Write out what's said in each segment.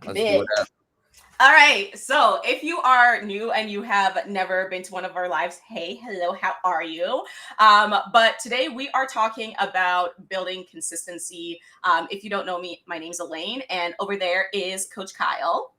Let's do Big. it up. All right. So if you are new and you have never been to one of our lives, hey, hello, how are you? But today we are talking about building consistency. If you don't know me, my name's Elaine, and over there is Coach Kyle.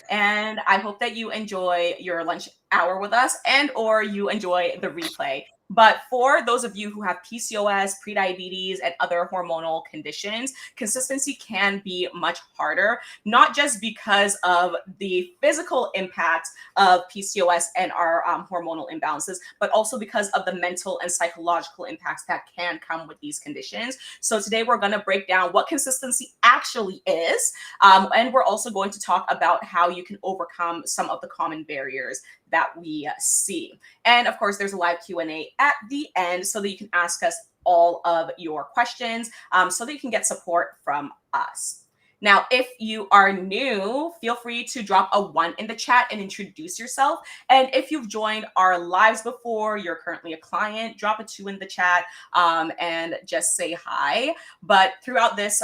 And I hope that you enjoy your lunch hour with us and or you enjoy the replay. But for those of you who have PCOS, prediabetes, and other hormonal conditions, consistency can be much harder, not just because of the physical impact of PCOS and our hormonal imbalances, but also because of the mental and psychological impacts that can come with these conditions. So today we're going to break down what consistency actually is, and we're also going to talk about how you can overcome some of the common barriers that we see. And of course, there's a live Q&A at the end so that you can ask us all of your questions, so that you can get support from us. Now, if you are new, feel free to drop a 1 in the chat and introduce yourself. And if you've joined our lives before, you're currently a client, drop a 2 in the chat, and just say hi. But throughout this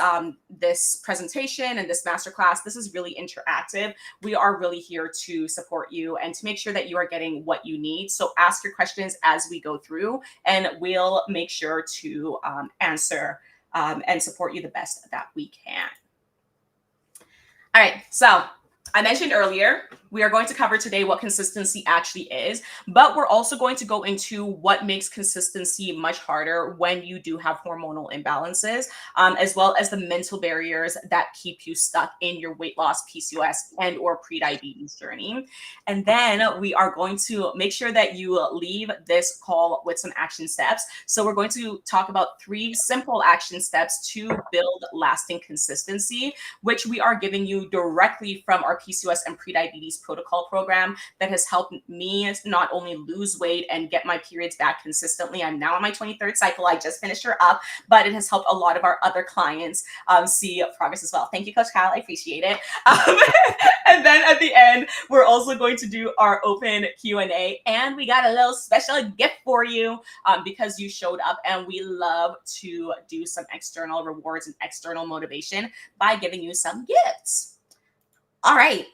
presentation and this masterclass, this is really interactive. We are really here to support you and to make sure that you are getting what you need. So ask your questions as we go through, and we'll make sure to answer and support you the best that we can. All right, so I mentioned earlier, we are going to cover today what consistency actually is, but we're also going to go into what makes consistency much harder when you do have hormonal imbalances, as well as the mental barriers that keep you stuck in your weight loss, PCOS, and or prediabetes journey. And then we are going to make sure that you leave this call with some action steps. So we're going to talk about 3 simple action steps to build lasting consistency, which we are giving you directly from our PCOS and prediabetes protocol program that has helped me not only lose weight and get my periods back consistently. I'm now on my 23rd cycle. I just finished her up, but it has helped a lot of our other clients see progress as well. Thank you, Coach Kyle. I appreciate it. And then at the end, we're also going to do our open Q&A, and we got a little special gift for you because you showed up, and we love to do some external rewards and external motivation by giving you some gifts. All right.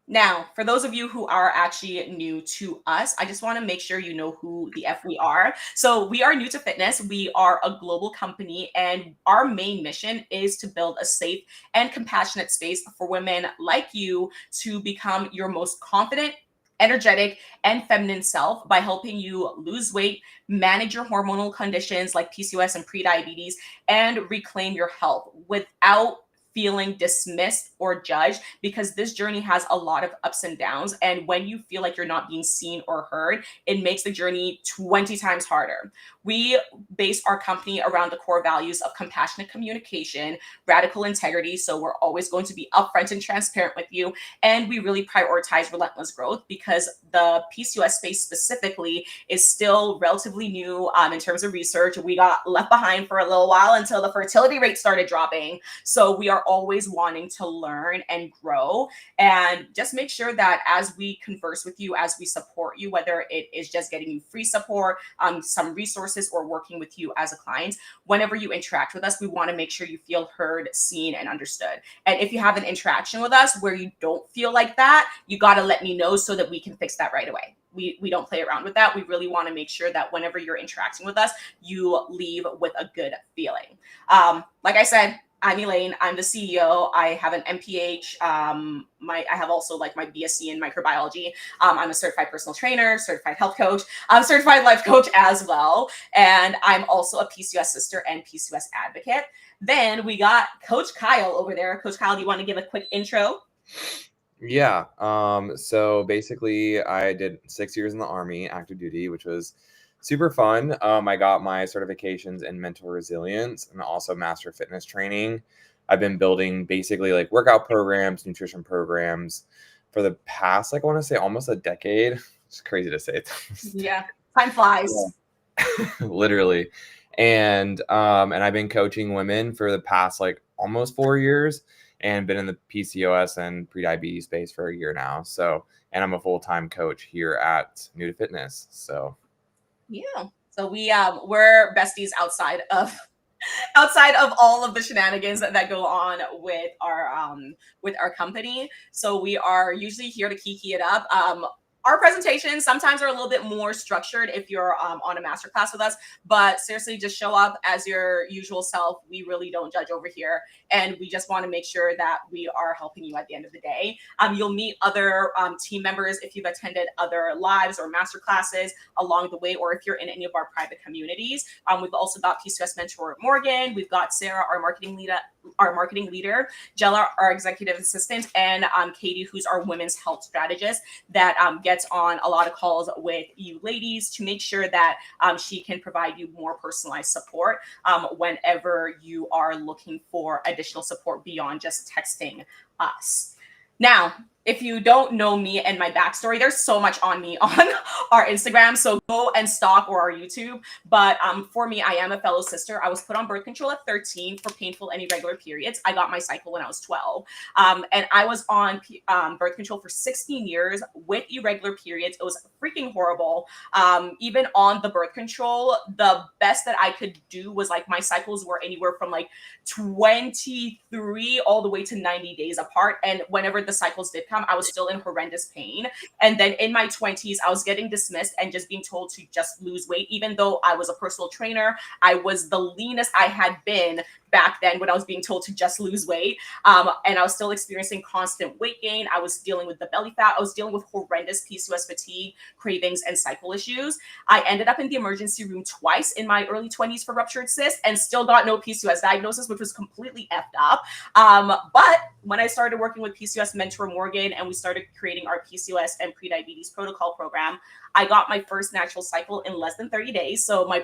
Now, for those of you who are actually new to us, I just want to make sure you know who the F we are. So we are new to fitness. We are a global company, and our main mission is to build a safe and compassionate space for women like you to become your most confident, energetic, and feminine self by helping you lose weight, manage your hormonal conditions like PCOS and prediabetes, and reclaim your health without feeling dismissed or judged, because this journey has a lot of ups and downs. And when you feel like you're not being seen or heard, it makes the journey 20 times harder. We base our company around the core values of compassionate communication, radical integrity. So we're always going to be upfront and transparent with you. And we really prioritize relentless growth because the PCOS space specifically is still relatively new in terms of research. We got left behind for a little while until the fertility rate started dropping. So we are always wanting to learn and grow, and just make sure that as we converse with you, as we support you, whether it is just getting you free support, some resources, or working with you as a client, whenever you interact with us, we want to make sure you feel heard, seen, and understood. And if you have an interaction with us where you don't feel like that, you got to let me know so that we can fix that right away. We don't play around with that. We really want to make sure that whenever you're interacting with us, you leave with a good feeling. Like I said, I'm Elaine. I'm the CEO. I have an MPH. I have also like my BSc in microbiology. I'm a certified personal trainer, certified health coach, certified life coach as well. And I'm also a PCOS sister and PCOS advocate. Then we got Coach Kyle over there. Coach Kyle, do you want to give a quick intro? Yeah. So basically, I did 6 years in the Army, active duty, which was super fun. I got my certifications in mental resilience and also master fitness training. I've been building basically like workout programs, nutrition programs for the past, like I want to say almost a decade. It's crazy to say. Yeah, time flies. Literally. And I've been coaching women for the past like almost 4 years and been in the PCOS and prediabetes space for a year now. So, and I'm a full-time coach here at New to Fitness. So Yeah. So we're besties outside of outside of all of the shenanigans that go on with our company. So we are usually here to kiki it up. Our presentations sometimes are a little bit more structured if you're on a masterclass with us, but seriously, just show up as your usual self. We really don't judge over here, and we just want to make sure that we are helping you at the end of the day. You'll meet other team members if you've attended other lives or masterclasses along the way, or if you're in any of our private communities. We've also got PCOS mentor Morgan. We've got Sarah, our marketing leader, Jella, our executive assistant, and Katie, who's our women's health strategist, that gets on a lot of calls with you ladies to make sure that she can provide you more personalized support whenever you are looking for additional support beyond just texting us. Now, if you don't know me and my backstory, there's so much on me on our Instagram. So go and stalk or our YouTube. But for me, I am a fellow sister. I was put on birth control at 13 for painful and irregular periods. I got my cycle when I was 12. And I was on birth control for 16 years with irregular periods. It was freaking horrible. Even on the birth control, the best that I could do was like my cycles were anywhere from like 23 all the way to 90 days apart. And whenever the cycles did come, I was still in horrendous pain. And then in my 20s, I was getting dismissed and just being told to just lose weight. Even though I was a personal trainer, I was the leanest I had been back then when I was being told to just lose weight. And I was still experiencing constant weight gain. I was dealing with the belly fat. I was dealing with horrendous PCOS fatigue, cravings, and cycle issues. I ended up in the emergency room twice in my early 20s for ruptured cyst and still got no PCOS diagnosis, which was completely effed up. But when I started working with PCOS mentor Morgan and we started creating our PCOS and prediabetes protocol program, I got my first natural cycle in less than 30 days. So I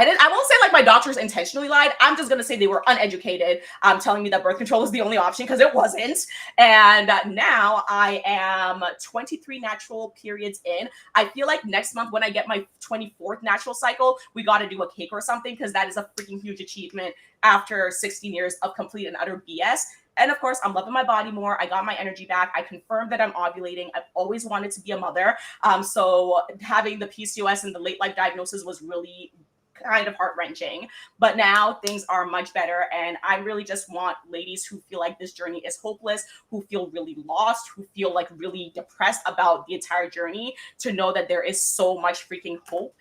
won't say like my doctors intentionally lied. I'm just going to say they were uneducated, telling me that birth control was the only option, because it wasn't. And now I am 23 natural periods in. I feel like next month when I get my 24th natural cycle, we got to do a cake or something, because that is a freaking huge achievement after 16 years of complete and utter BS. And of course, I'm loving my body more. I got my energy back. I confirmed that I'm ovulating. I've always wanted to be a mother. So having the PCOS and the late life diagnosis was really kind of heart-wrenching, but now things are much better. And I really just want ladies who feel like this journey is hopeless, who feel really lost, who feel like really depressed about the entire journey, to know that there is so much freaking hope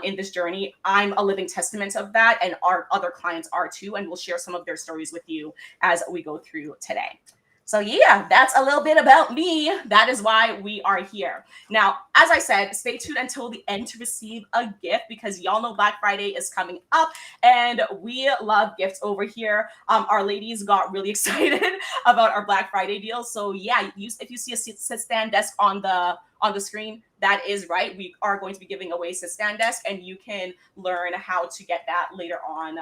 in this journey. I'm a living testament of that, and our other clients are too, and we'll share some of their stories with you as we go through today. So yeah, that's a little bit about me. That is why we are here. Now, as I said, stay tuned until the end to receive a gift, because y'all know Black Friday is coming up and we love gifts over here. Our ladies got really excited about our Black Friday deal. So yeah, if you see a sit stand desk on the screen, that is right. We are going to be giving away sit stand desk, and you can learn how to get that later on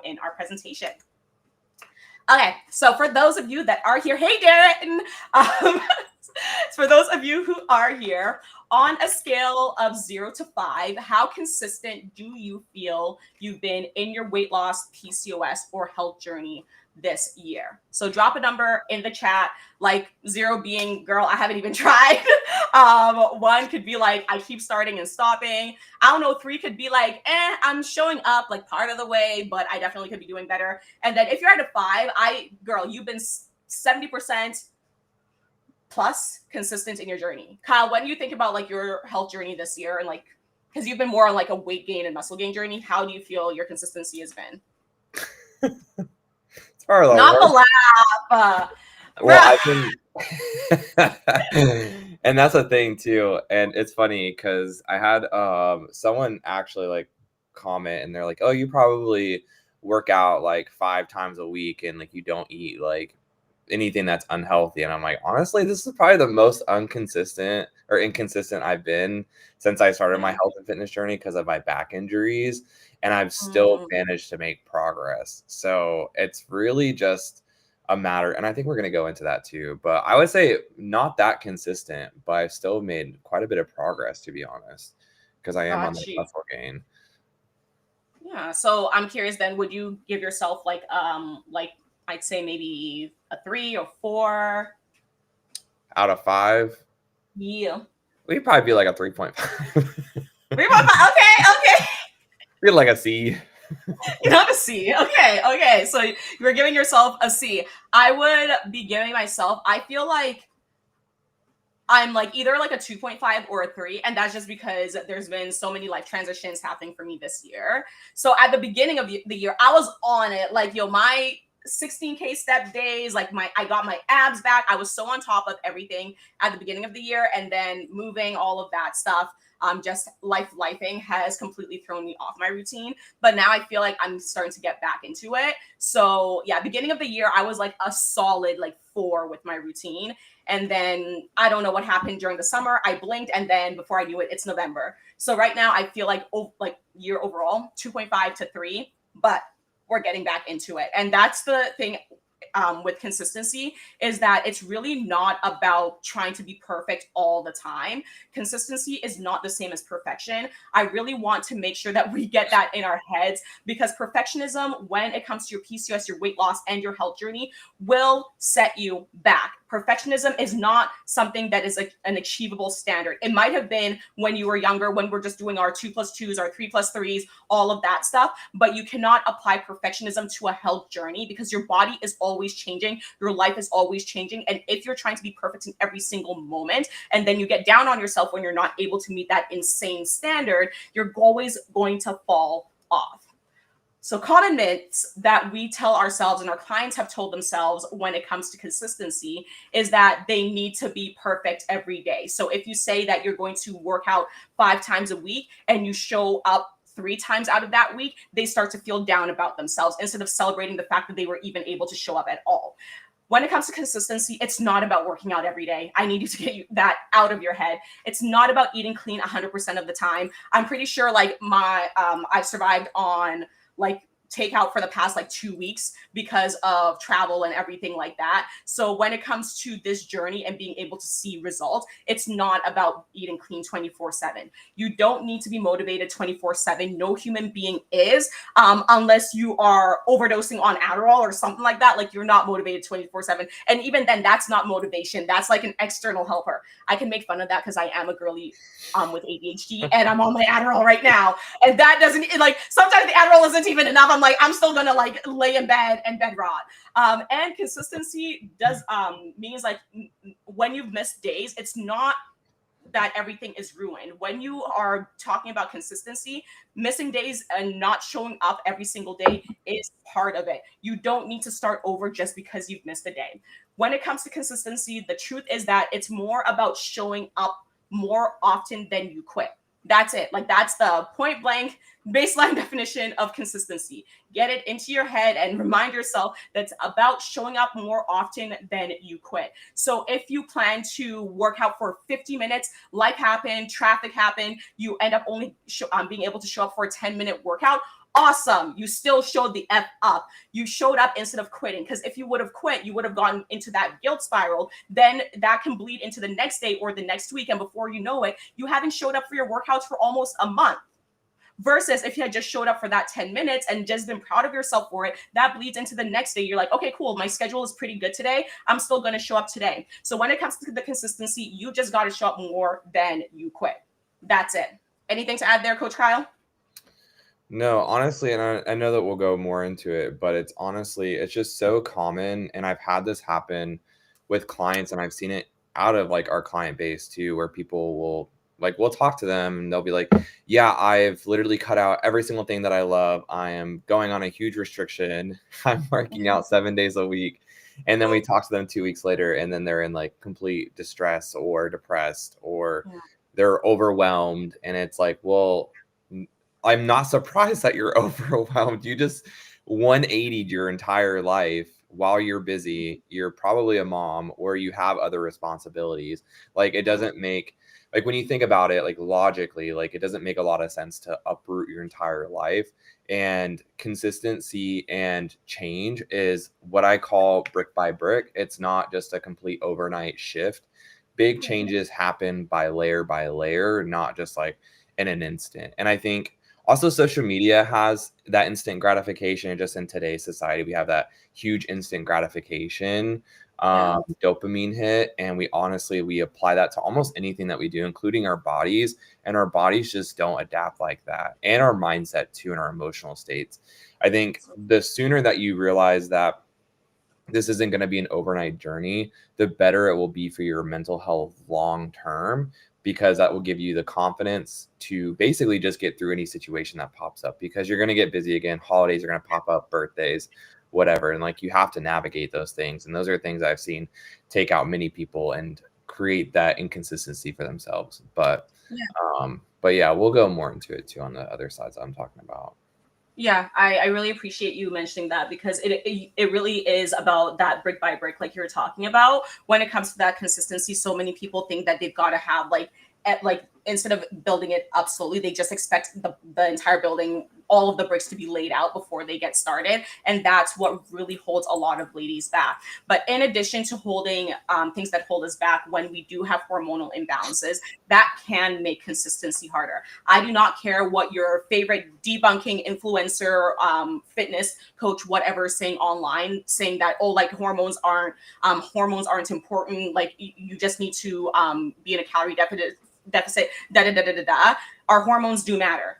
in our presentation. Okay, so for those of you that are here, hey Darren, for those of you who are here, on a scale of 0 to 5, how consistent do you feel you've been in your weight loss, PCOS, or health journey this year? So drop a number in the chat, like 0 being, girl, I haven't even tried. 1 could be like, I keep starting and stopping. I don't know, 3 could be like, I'm showing up like part of the way, but I definitely could be doing better. And then if you're at a 5, girl, you've been 70% plus consistent in your journey. Kyle, when you think about like your health journey this year, and like, because you've been more on like a weight gain and muscle gain journey, how do you feel your consistency has been? It's probably not the laugh. Well, and that's a thing too. And it's funny because I had someone actually like comment, and they're like, oh, you probably work out like 5 times a week and like you don't eat like anything that's unhealthy. And I'm like, honestly, this is probably the most inconsistent I've been since I started my health and fitness journey because of my back injuries, and I've still managed to make progress. So it's really just a matter, and I think we're going to go into that too, but I would say not that consistent, but I've still made quite a bit of progress, to be honest, because I am on the muscle gain. Yeah, so I'm curious then, would you give yourself like I'd say maybe a 3 or 4 out of 5? Yeah, we'd probably be like a 3.5. 3.5. Okay. Feel like a C. You have a C. Okay, okay. So you're giving yourself a C. I would be giving myself, I feel like I'm like either like a 2.5 or a 3, and that's just because there's been so many life transitions happening for me this year. So at the beginning of the year, I was on it. Like, yo, my 16K step days, like I got my abs back. I was so on top of everything at the beginning of the year, and then moving, all of that stuff. Just lifing has completely thrown me off my routine. But now I feel like I'm starting to get back into it. So yeah, beginning of the year, I was like a solid like 4 with my routine. And then I don't know what happened during the summer. I blinked, and then before I knew it, it's November. So right now I feel like year overall 2.5 to 3, but we're getting back into it. And that's the thing with consistency, is that it's really not about trying to be perfect all the time. Consistency is not the same as perfection. I really want to make sure that we get that in our heads, because perfectionism, when it comes to your PCOS, your weight loss, and your health journey, will set you back. Perfectionism is not something that is an achievable standard. It might have been when you were younger, when we're just doing our 2+2s, our 3+3s, all of that stuff, but you cannot apply perfectionism to a health journey, because your body is always changing, your life is always changing. And if you're trying to be perfect in every single moment, and then you get down on yourself when you're not able to meet that insane standard, you're always going to fall off. So common myths that we tell ourselves and our clients have told themselves when it comes to consistency is that they need to be perfect every day. So if you say that you're going to work out 5 times a week and you show up 3 times out of that week, they start to feel down about themselves instead of celebrating the fact that they were even able to show up at all. When it comes to consistency, it's not about working out every day. I need you to get that out of your head. It's not about eating clean 100% of the time. I'm pretty sure like I've survived on like takeout for the past like 2 weeks because of travel and everything like that. So when it comes to this journey and being able to see results, it's not about eating clean 24/7. You don't need to be motivated 24/7. No human being is, unless you are overdosing on Adderall or something like that. Like, you're not motivated 24/7. And even then, that's not motivation. That's like an external helper. I can make fun of that because I am a girly with ADHD, and I'm on my Adderall right now. And that doesn't, like, sometimes the Adderall isn't even enough. I'm like, I'm still gonna like lay in bed and bed rot. And consistency does means like when you've missed days, it's not that everything is ruined. When you are talking about consistency, missing days and not showing up every single day is part of it. You don't need to start over just because you've missed a day. When it comes to consistency, the truth is that it's more about showing up more often than you quit. That's it. Like, that's the point blank baseline definition of consistency. Get it into your head and remind yourself that's about showing up more often than you quit. So if you plan to work out for 50 minutes, life happened, traffic happened, you end up only being able to show up for a 10-minute workout. Awesome. You still showed the F up. You showed up instead of quitting. Because if you would have quit, you would have gone into that guilt spiral. Then that can bleed into the next day or the next week. And before you know it, you haven't showed up for your workouts for almost a month. Versus if you had just showed up for that 10 minutes and just been proud of yourself for it, that bleeds into the next day. You're like, okay, cool. My schedule is pretty good today. I'm still going to show up today. So when it comes to the consistency, you just got to show up more than you quit. That's it. Anything to add there, Coach Kyle? No, honestly, and I know that we'll go more into it, but it's honestly, it's just so common. And I've had this happen with clients, and I've seen it out of like our client base too, where people will like, we'll talk to them and they'll be like, yeah, I've literally cut out every single thing that I love. I am going on a huge restriction. I'm working out 7 days a week. And then we talk to them 2 weeks later, and then they're in like complete distress or depressed, or they're overwhelmed. And it's like, well, I'm not surprised that you're overwhelmed. You just 180'd your entire life while you're busy. You're probably a mom, or you have other responsibilities. Like, it doesn't make, like, when you think about it, like logically, like it doesn't make a lot of sense to uproot your entire life. And consistency and change is what I call brick by brick. It's not just a complete overnight shift. Big changes happen by layer, not just like in an instant. And I think also social media has that instant gratification. Just in today's society, we have that huge instant gratification. Yeah. dopamine hit, and we apply that to almost anything that we do, including our bodies, and our bodies just don't adapt like that, and our mindset too, and our emotional states. I think the sooner that you realize that this isn't going to be an overnight journey, the better it will be for your mental health long term, because that will give you the confidence to basically just get through any situation that pops up, because you're going to get busy again. Holidays are going to pop up, birthdays, whatever. And like, you have to navigate those things. And those are things I've seen take out many people and create that inconsistency for themselves. But yeah, we'll go more into it too on the other sides I'm talking about. Yeah, I really appreciate you mentioning that, because it really is about that brick by brick, like you're talking about. When it comes to that consistency, so many people think that they've got to have like instead of building it up slowly, they just expect the entire building, all of the bricks to be laid out before they get started, and that's what really holds a lot of ladies back. But in addition to holding things that hold us back, when we do have hormonal imbalances, that can make consistency harder. I do not care what your favorite debunking influencer, fitness coach, whatever, is saying online, saying that, oh, like hormones aren't important. Like you just need to be in a calorie deficit. Da da da da da da. Our hormones do matter.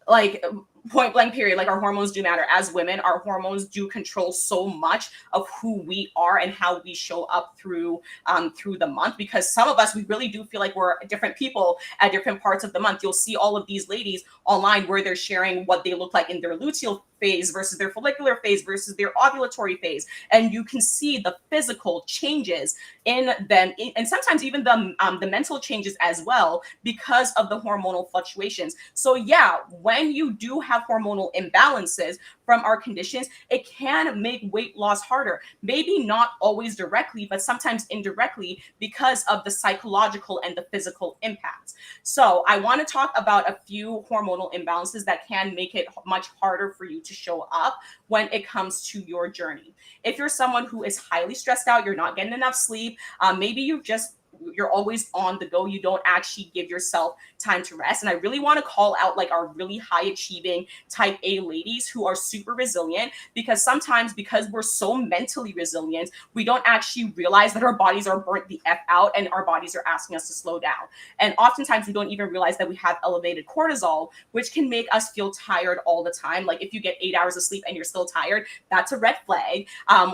Like, point blank period. Like, our hormones do matter. As women, our hormones do control so much of who we are and how we show up through the month, because some of us, we really do feel like we're different people at different parts of the month. You'll see all of these ladies online where they're sharing what they look like in their luteal phase versus their follicular phase versus their ovulatory phase, and you can see the physical changes in them, and sometimes even the mental changes as well, because of the hormonal fluctuations. So yeah, when you do have hormonal imbalances from our conditions, it can make weight loss harder. Maybe not always directly, but sometimes indirectly, because of the psychological and the physical impacts. So I want to talk about a few hormonal imbalances that can make it much harder for you to show up when it comes to your journey. If you're someone who is highly stressed out, you're not getting enough sleep, maybe you're always on the go, you don't actually give yourself time to rest. And I really want to call out like our really high achieving type A ladies who are super resilient, because sometimes, because we're so mentally resilient, we don't actually realize that our bodies are burnt the F out and our bodies are asking us to slow down. And oftentimes we don't even realize that we have elevated cortisol, which can make us feel tired all the time. Like, if you get 8 hours of sleep and you're still tired, that's a red flag.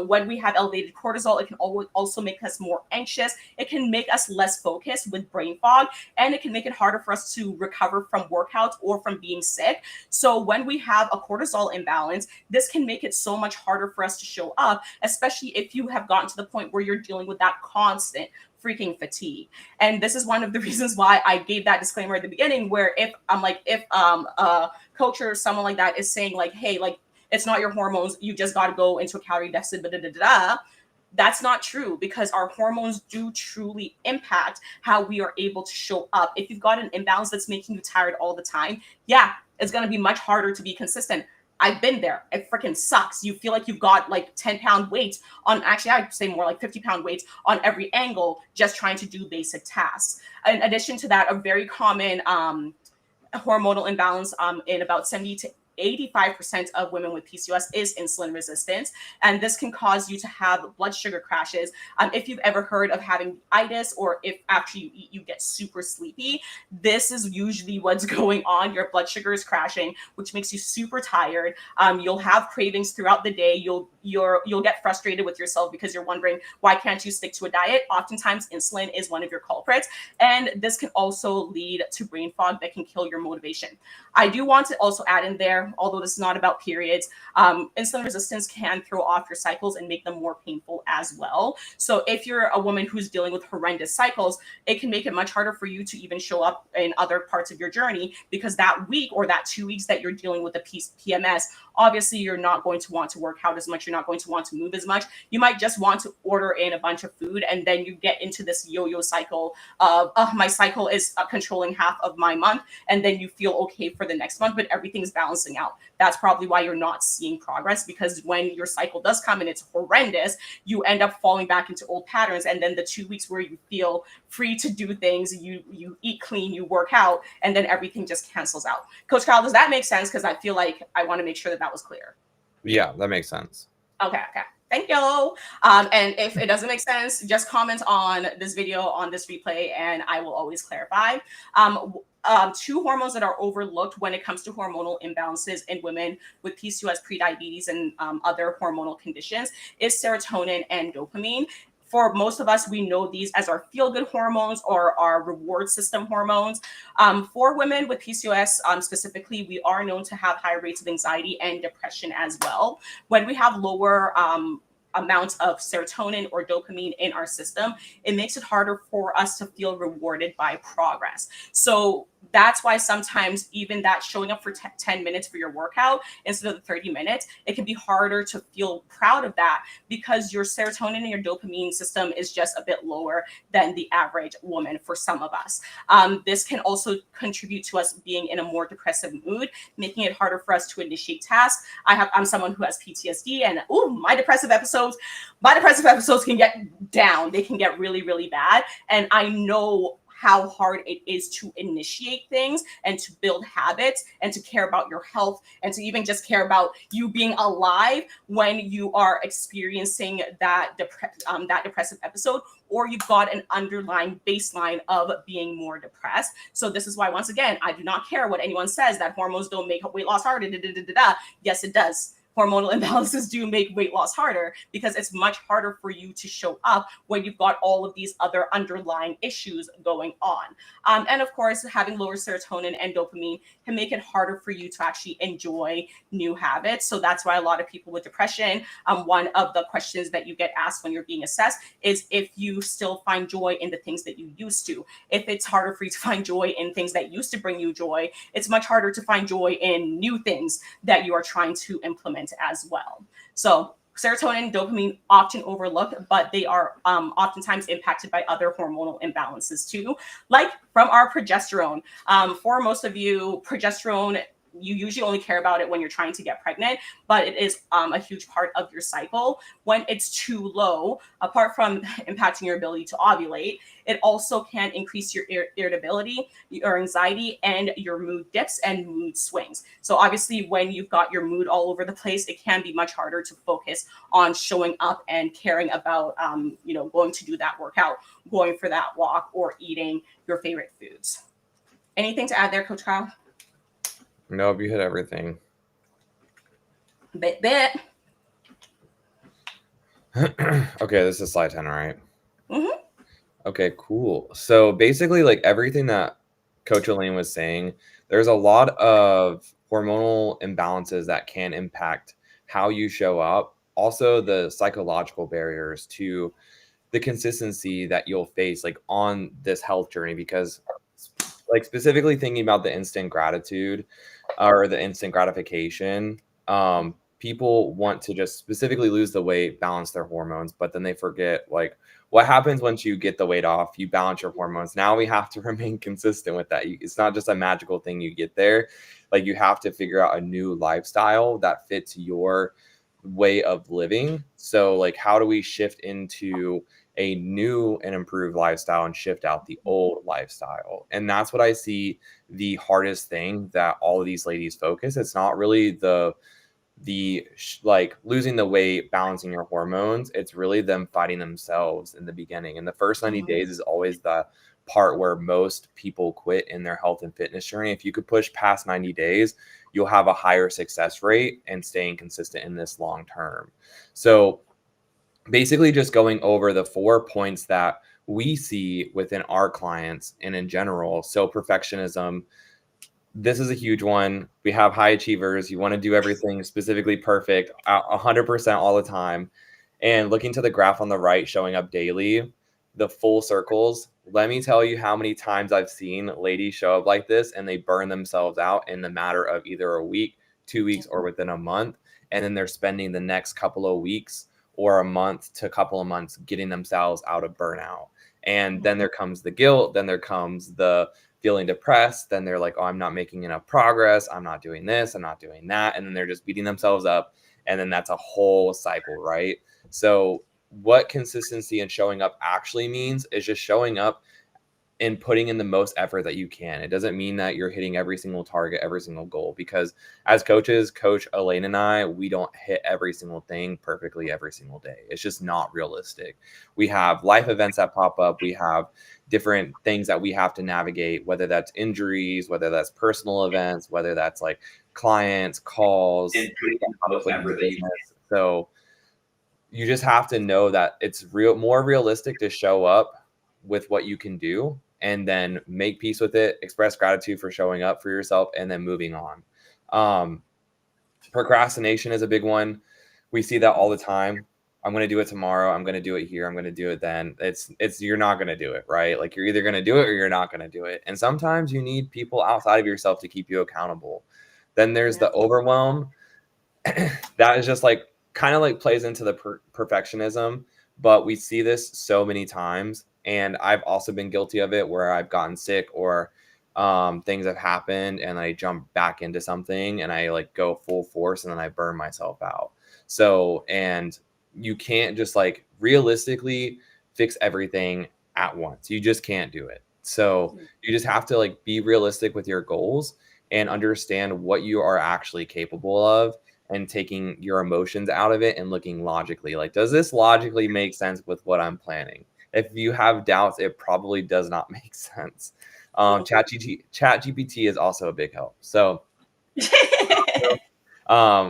When we have elevated cortisol, it can also make us more anxious. It can make us less focused with brain fog, and it can make it harder for us to recover from workouts or from being sick. So when we have a cortisol imbalance, this can make it so much harder for us to show up, especially if you have gotten to the point where you're dealing with that constant freaking fatigue. And this is one of the reasons why I gave that disclaimer at the beginning, where if a coach or someone like that is saying like, hey, like, it's not your hormones, you just got to go into a calorie deficit, that's not true, because our hormones do truly impact how we are able to show up. If you've got an imbalance that's making you tired all the time, yeah, it's going to be much harder to be consistent. I've been there. It freaking sucks. You feel like you've got like 10-pound weights on, actually, I'd say more like 50-pound weights on every angle, just trying to do basic tasks. In addition to that, a very common hormonal imbalance in about 70 to 85% of women with PCOS is insulin resistance. And this can cause you to have blood sugar crashes. If you've ever heard of having itis, or if after you eat, you get super sleepy, this is usually what's going on. Your blood sugar is crashing, which makes you super tired. You'll have cravings throughout the day. You'll get frustrated with yourself because you're wondering, why can't you stick to a diet? Oftentimes, insulin is one of your culprits. And this can also lead to brain fog that can kill your motivation. I do want to also add in there, although this is not about periods, insulin resistance can throw off your cycles and make them more painful as well. So if you're a woman who's dealing with horrendous cycles, it can make it much harder for you to even show up in other parts of your journey, because that week or that 2 weeks that you're dealing with the PMS, obviously you're not going to want to work out as much. You're not going to want to move as much. You might just want to order in a bunch of food, and then you get into this yo-yo cycle of, my cycle is controlling half of my month, and then you feel okay for the next month, but everything's balancing out. That's probably why you're not seeing progress, because when your cycle does come and it's horrendous, you end up falling back into old patterns. And then the 2 weeks where you feel free to do things, you eat clean, you work out, and then everything just cancels out. Coach Kyle, does that make sense? Because I feel like I want to make sure that was clear. Yeah, that makes sense. Okay. Thank you. And if it doesn't make sense, just comment on this video, on this replay, and I will always clarify. Two hormones that are overlooked when it comes to hormonal imbalances in women with PCOS, prediabetes, and other hormonal conditions is serotonin and dopamine. For most of us, we know these as our feel-good hormones or our reward system hormones. For women with PCOS specifically, we are known to have higher rates of anxiety and depression as well. When we have lower amounts of serotonin or dopamine in our system, it makes it harder for us to feel rewarded by progress. So that's why sometimes even that showing up for 10 minutes for your workout instead of the 30 minutes, it can be harder to feel proud of that because your serotonin and your dopamine system is just a bit lower than the average woman for some of us. This can also contribute to us being in a more depressive mood, making it harder for us to initiate tasks. I'm someone who has PTSD, and my depressive episodes can get down. They can get really, really bad. And I know how hard it is to initiate things and to build habits and to care about your health and to even just care about you being alive when you are experiencing that depressive episode, or you've got an underlying baseline of being more depressed. So this is why, once again, I do not care what anyone says that hormones don't make weight loss harder. Yes, it does. Hormonal imbalances do make weight loss harder because it's much harder for you to show up when you've got all of these other underlying issues going on. And of course, having lower serotonin and dopamine can make it harder for you to actually enjoy new habits. So that's why a lot of people with depression, one of the questions that you get asked when you're being assessed is if you still find joy in the things that you used to. If it's harder for you to find joy in things that used to bring you joy, it's much harder to find joy in new things that you are trying to implement as well. So serotonin and dopamine often overlooked, but they are oftentimes impacted by other hormonal imbalances too, like from our progesterone. For most of you, progesterone, you usually only care about it when you're trying to get pregnant, but it is a huge part of your cycle. When it's too low, apart from impacting your ability to ovulate, it also can increase your irritability, your anxiety, and your mood dips and mood swings. So obviously, when you've got your mood all over the place, it can be much harder to focus on showing up and caring about, going to do that workout, going for that walk, or eating your favorite foods. Anything to add there, Coach Kyle? Nope, you hit everything. Bit. Okay, this is slide 10, right? Mm-hmm. Okay, cool. So basically, like everything that Coach Elaine was saying, there's a lot of hormonal imbalances that can impact how you show up. Also, the psychological barriers to the consistency that you'll face like on this health journey, because like specifically thinking about the instant gratitude or the instant gratification, people want to just specifically lose the weight, balance their hormones, but then they forget like what happens once you get the weight off, you balance your hormones. Now we have to remain consistent with that. It's not just a magical thing you get there. Like you have to figure out a new lifestyle that fits your way of living. So like how do we shift into a new and improved lifestyle and shift out the old lifestyle? And that's what I see the hardest thing that all of these ladies focus. It's not really the like losing the weight, balancing your hormones. It's really them fighting themselves in the beginning. And the first 90 days is always the part where most people quit in their health and fitness journey. If you could push past 90 days, you'll have a higher success rate and staying consistent in this long term. So basically just going over the 4 points that we see within our clients and in general. So perfectionism, this is a huge one. We have high achievers. You want to do everything specifically perfect, 100% all the time. And looking to the graph on the right, showing up daily, the full circles. Let me tell you how many times I've seen ladies show up like this and they burn themselves out in the matter of either a week, 2 weeks, or within a month. And then they're spending the next couple of weeks or a month to a couple of months getting themselves out of burnout. And then there comes the guilt. Then there comes the feeling depressed. Then they're like, oh, I'm not making enough progress. I'm not doing this. I'm not doing that. And then they're just beating themselves up. And then that's a whole cycle, right? So what consistency and showing up actually means is just showing up and putting in the most effort that you can. It doesn't mean that you're hitting every single target, every single goal, because as coaches, Coach Elaine and I, we don't hit every single thing perfectly every single day. It's just not realistic. We have life events that pop up. We have different things that we have to navigate, whether that's injuries, whether that's personal events, whether that's like clients, calls. And putting in the most effort that you can. So you just have to know that it's more realistic to show up with what you can do and then make peace with it, express gratitude for showing up for yourself, and then moving on. Procrastination is a big one. We see that all the time. I'm going to do it tomorrow. I'm going to do it here. I'm going to do it then. You're not going to do it, right? Like you're either going to do it or you're not going to do it. And sometimes you need people outside of yourself to keep you accountable. Then there's the overwhelm. That is just like kind of like plays into the perfectionism, but we see this so many times. And I've also been guilty of it where I've gotten sick or things have happened and I jump back into something and I like go full force and then I burn myself out. So, and you can't just like realistically fix everything at once. You just can't do it. So you just have to like be realistic with your goals and understand what you are actually capable of and taking your emotions out of it and looking logically. Like, does this logically make sense with what I'm planning? If you have doubts, it probably does not make sense. ChatGPT is also a big help. So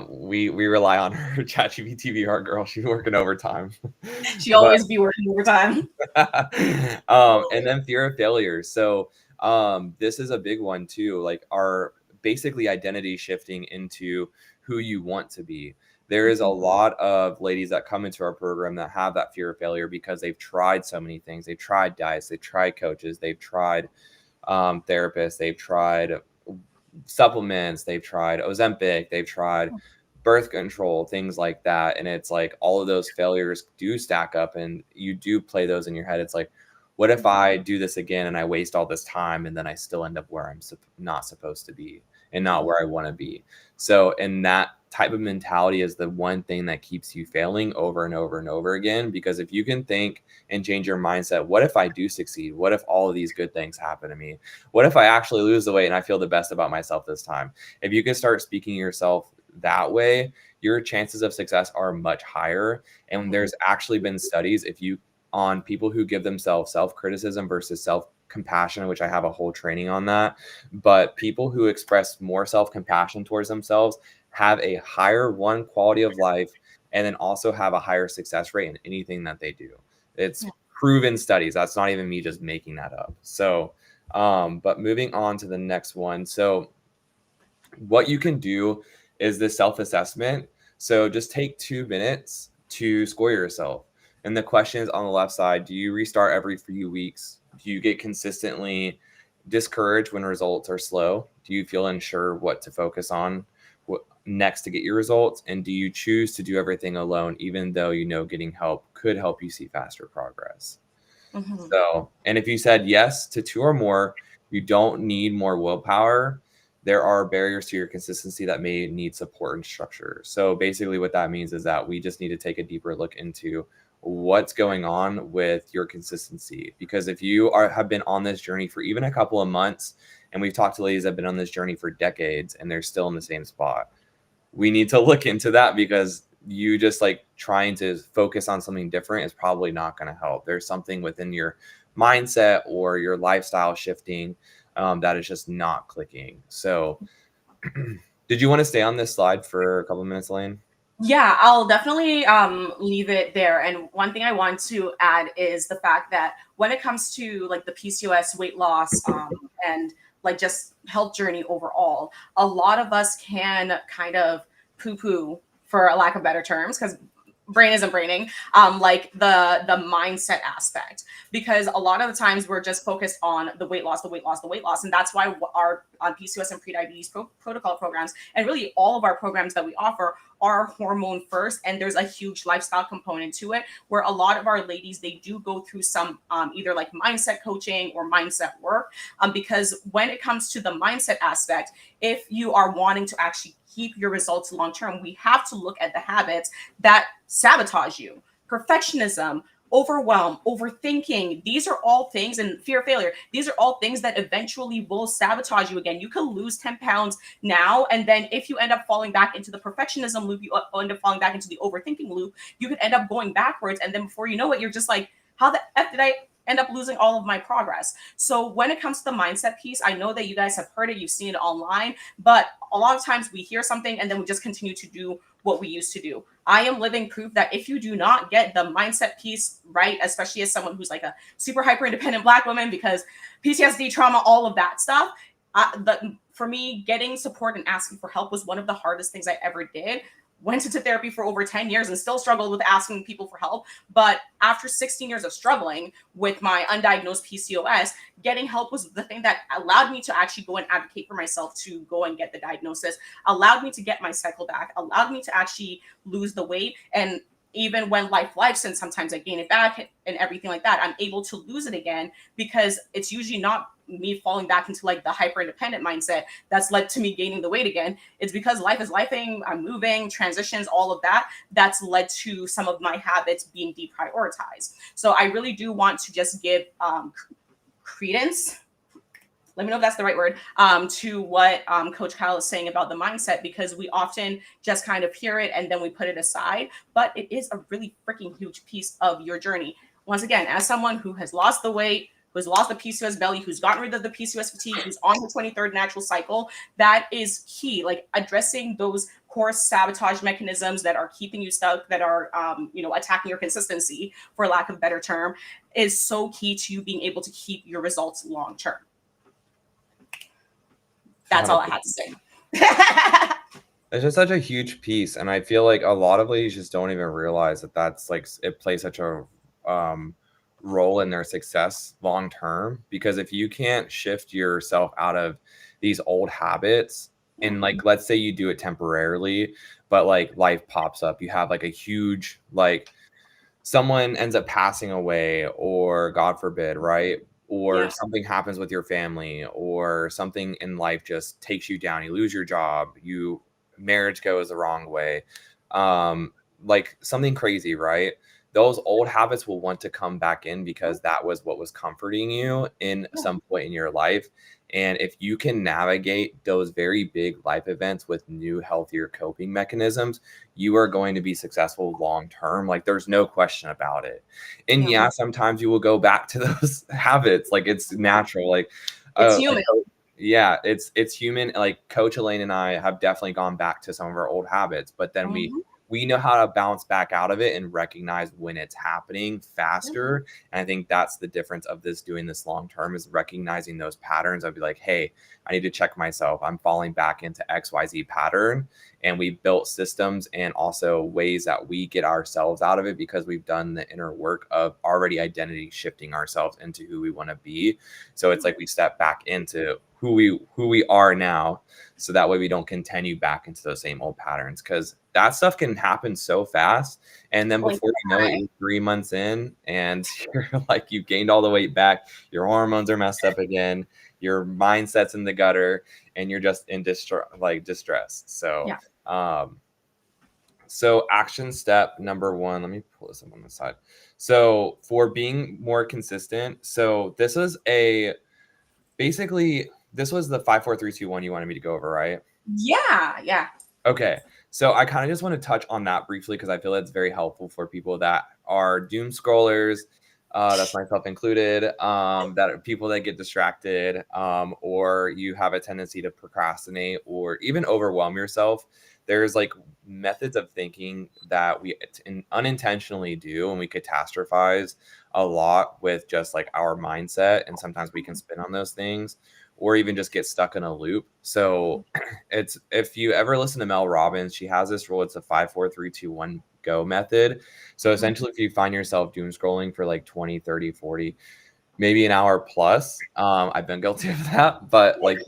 we rely on her. ChatGPT be our girl. She's working overtime. She always be working overtime. And then fear of failure. So this is a big one too. Like our basically identity shifting into who you want to be. There is a lot of ladies that come into our program that have that fear of failure because they've tried so many things. They've tried diets, they've tried coaches, they've tried therapists, they've tried supplements, they've tried Ozempic, they've tried birth control, things like that. And it's like all of those failures do stack up and you do play those in your head. It's like, what if I do this again and I waste all this time and then I still end up where I'm not supposed to be and not where I want to be? So, and that type of mentality is the one thing that keeps you failing over and over and over again. Because if you can think and change your mindset, what if I do succeed? What if all of these good things happen to me? What if I actually lose the weight and I feel the best about myself this time? If you can start speaking yourself that way, your chances of success are much higher. And there's actually been studies on people who give themselves self-criticism versus self-compassion, which I have a whole training on that. But people who express more self-compassion towards themselves have a higher quality of life and then also have a higher success rate in anything that they do. It's proven studies. That's not even me just making that up. So, but moving on to the next one. So what you can do is this self-assessment. So just take 2 minutes to score yourself. And the question is on the left side, do you restart every few weeks? Do you get consistently discouraged when results are slow? Do you feel unsure what to focus on next to get your results? And do you choose to do everything alone, even though you know getting help could help you see faster progress? So, and if you said yes to 2 or more, you don't need more willpower. There are barriers to your consistency that may need support and structure. So basically what that means is that we just need to take a deeper look into what's going on with your consistency. Because if you have been on this journey for even a couple of months, and we've talked to ladies that have been on this journey for decades and they're still in the same spot, we need to look into that, because you just like trying to focus on something different is probably not going to help. There's something within your mindset or your lifestyle shifting that is just not clicking. So did you want to stay on this slide for a couple of minutes, Elaine? Yeah, I'll definitely leave it there. And one thing I want to add is the fact that when it comes to like the PCOS, weight loss, and like just health journey overall, a lot of us can kind of poo-poo, for a lack of better terms, because brain isn't braining, like the mindset aspect, because a lot of the times we're just focused on the weight loss, and that's why our on PCOS and prediabetes protocol programs, and really all of our programs that we offer, are hormone first, and there's a huge lifestyle component to it, where a lot of our ladies, they do go through some either like mindset coaching or mindset work, because when it comes to the mindset aspect, if you are wanting to actually keep your results long term, we have to look at the habits that sabotage you. Perfectionism, overwhelm, overthinking. These are all things, and fear of failure. These are all things that eventually will sabotage you again. You can lose 10 pounds now, and then if you end up falling back into the perfectionism loop, you end up falling back into the overthinking loop. You could end up going backwards, and then before you know it, you're just like, how the F did I end up losing all of my progress? So when it comes to the mindset piece, I know that you guys have heard it, you've seen it online, but a lot of times we hear something and then we just continue to do what we used to do. I am living proof that if you do not get the mindset piece right, especially as someone who's like a super hyper independent Black woman, because PTSD, trauma, all of that stuff, for me, getting support and asking for help was one of the hardest things I ever did. Went into therapy for over 10 years and still struggled with asking people for help. But after 16 years of struggling with my undiagnosed PCOS, getting help was the thing that allowed me to actually go and advocate for myself to go and get the diagnosis, allowed me to get my cycle back, allowed me to actually lose the weight. And even when life and sometimes I gain it back and everything like that, I'm able to lose it again, because it's usually not me falling back into like the hyper independent mindset that's led to me gaining the weight again. It's because life is lifing, I'm moving, transitions, all of that, that's led to some of my habits being deprioritized. So I really do want to just give credence, let me know if that's the right word, to what Coach Kyle is saying about the mindset, because we often just kind of hear it and then we put it aside, but it is a really freaking huge piece of your journey. Once again, as someone who has lost the weight, who's lost the PCOS belly, who's gotten rid of the PCOS fatigue, who's on the 23rd natural cycle, that is key. Like addressing those core sabotage mechanisms that are keeping you stuck, that are, attacking your consistency, for lack of a better term, is so key to you being able to keep your results long term. That's all I had to say. It's just such a huge piece, and I feel like a lot of ladies just don't even realize that that's like it plays such a role in their success long term. Because if you can't shift yourself out of these old habits, and like let's say you do it temporarily, but like life pops up, you have like a huge, like someone ends up passing away, or God forbid, right? Or something happens with your family, or something in life just takes you down, you lose your job, marriage goes the wrong way, like something crazy, right? Those old habits will want to come back in, because that was what was comforting you in some point in your life. And if you can navigate those very big life events with new, healthier coping mechanisms, you are going to be successful long term. Like there's no question about it. And yeah, sometimes you will go back to those habits. Like it's natural. Like it's human. Yeah, it's human. Like Coach Elaine and I have definitely gone back to some of our old habits, but then we know how to bounce back out of it and recognize when it's happening faster. And I think that's the difference of doing this long term, is recognizing those patterns. I'd be like, hey, I need to check myself. I'm falling back into XYZ pattern. And we built systems and also ways that we get ourselves out of it, because we've done the inner work of already identity shifting ourselves into who we want to be. So it's like we step back into who we are now, so that way we don't continue back into those same old patterns, because that stuff can happen so fast. And then before you know it, you're 3 months in and you're like, you've gained all the weight back, your hormones are messed up again, your mindset's in the gutter, and you're just in distress. So so action step number 1, let me pull this up on the side. So for being more consistent, so this was the 5, 4, 3, 2, 1 you wanted me to go over, right? Yeah. Okay. So I kind of just want to touch on that briefly, because I feel it's very helpful for people that are doom scrollers. That's myself included. That are people that get distracted, or you have a tendency to procrastinate or even overwhelm yourself. There's like methods of thinking that we unintentionally do, and we catastrophize a lot with just like our mindset. And sometimes we can spin on those things, or even just get stuck in a loop. So it's, if you ever listen to Mel Robbins, she has this rule. It's a 5, 4, 3, 2, 1 go method. So essentially, if you find yourself doom scrolling for like 20, 30, 40, maybe an hour plus, I've been guilty of that, but like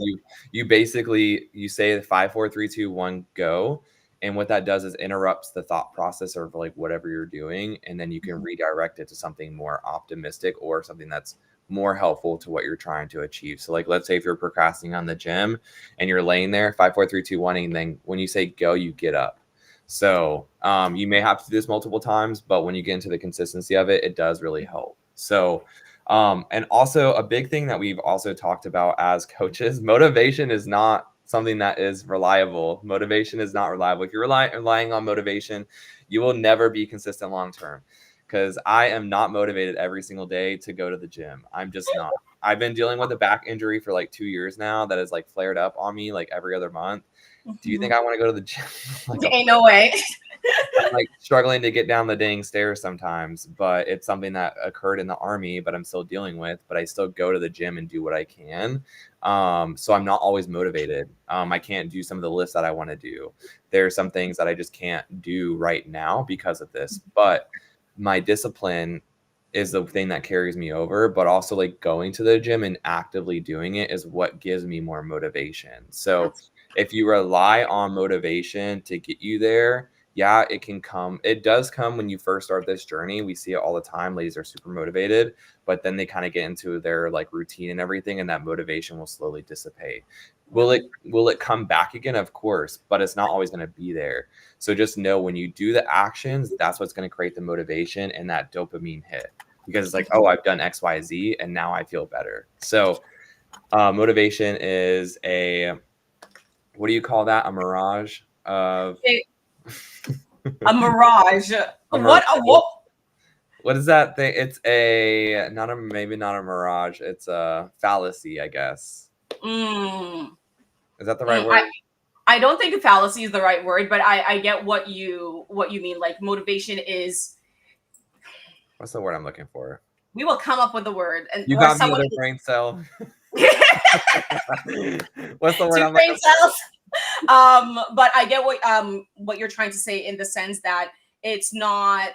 you basically, you say the 5, 4, 3, 2, 1 go. And what that does is interrupts the thought process of like whatever you're doing. And then you can redirect it to something more optimistic, or something that's more helpful to what you're trying to achieve. So like, let's say if you're procrastinating on the gym and you're laying there, 5, 4, 3, 2, 1, and then when you say go, you get up. So you may have to do this multiple times, but when you get into the consistency of it, it does really help. So and also a big thing that we've also talked about as coaches, motivation is not something that is reliable. Motivation is not reliable. If you're relying on motivation, you will never be consistent long term. Because I am not motivated every single day to go to the gym. I'm just not. I've been dealing with a back injury for like 2 years now that has like flared up on me like every other month. Do you think I want to go to the gym? Like Ain't no way. I'm like struggling to get down the dang stairs sometimes, but it's something that occurred in the army, but I'm still dealing with, but I still go to the gym and do what I can. So I'm not always motivated. I can't do some of the lifts that I want to do. There are some things that I just can't do right now because of this, but my discipline is the thing that carries me over, but also like going to the gym and actively doing it is what gives me more motivation. So if you rely on motivation to get you there, yeah, it can come. It does come when you first start this journey. We see it all the time. Ladies are super motivated, but then they kind of get into their like routine and everything, and that motivation will slowly dissipate. Will it come back again? Of course, but it's not always going to be there. So just know when you do the actions, that's what's going to create the motivation and that dopamine hit, because it's like, oh, I've done X, Y, Z, and now I feel better. So motivation is what do you call that? A mirage of a mirage. A What? What is that thing? It's maybe not a mirage. It's a fallacy, I guess. Is that the right word? I don't think fallacy is the right word, but I get what you mean. Like motivation is. What's the word I'm looking for? We will come up with the word. And you got me with a brain cell. What's the word? Two brain cells. But I get what you're trying to say in the sense that it's not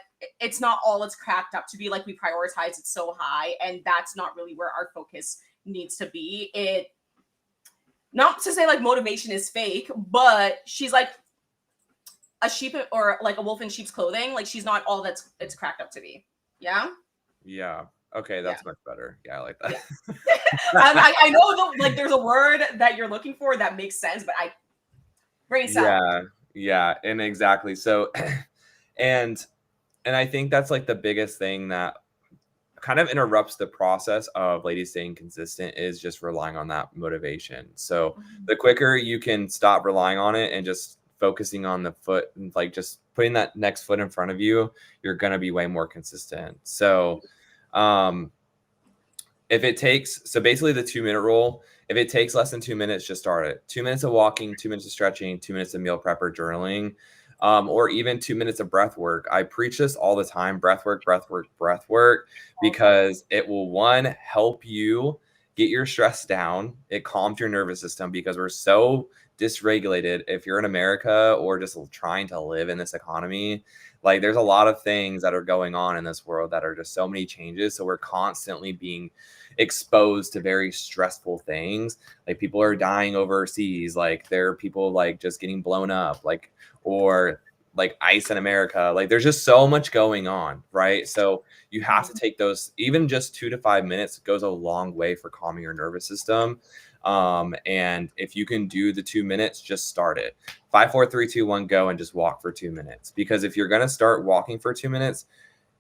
all it's cracked up to be. Like we prioritize it so high, and that's not really where our focus needs to be. It not to say like motivation is fake, but she's like a sheep or like a wolf in sheep's clothing. Like she's not all it's cracked up to be. Yeah. Yeah. Okay, that's much better. Yeah, I like that. Yeah. I know like there's a word that you're looking for that makes sense, but brain cell. Yeah, and exactly. So, and I think that's like the biggest thing that kind of interrupts the process of ladies staying consistent is just relying on that motivation. So the quicker you can stop relying on it and just focusing on the foot and like just putting that next foot in front of you, you're going to be way more consistent. So if it takes, so basically the 2-minute rule, if it takes less than 2 minutes, just start it. 2 minutes of walking, 2 minutes of stretching, 2 minutes of meal prep or journaling, or even 2 minutes of breath work. I preach this all the time, breath work, because it will, one, help you get your stress down. It calms your nervous system because we're so dysregulated. If you're in America or just trying to live in this economy, like there's a lot of things that are going on in this world that are just so many changes. So we're constantly being exposed to very stressful things. Like people are dying overseas. Like there are people like just getting blown up, like, or like ice in America. Like there's just so much going on, right? So you have to take those, even just 2 to 5 minutes goes a long way for calming your nervous system. And if you can do the 2 minutes, just start it. 5, 4, 3, 2, 1, go, and just walk for 2 minutes. Because if you're going to start walking for 2 minutes,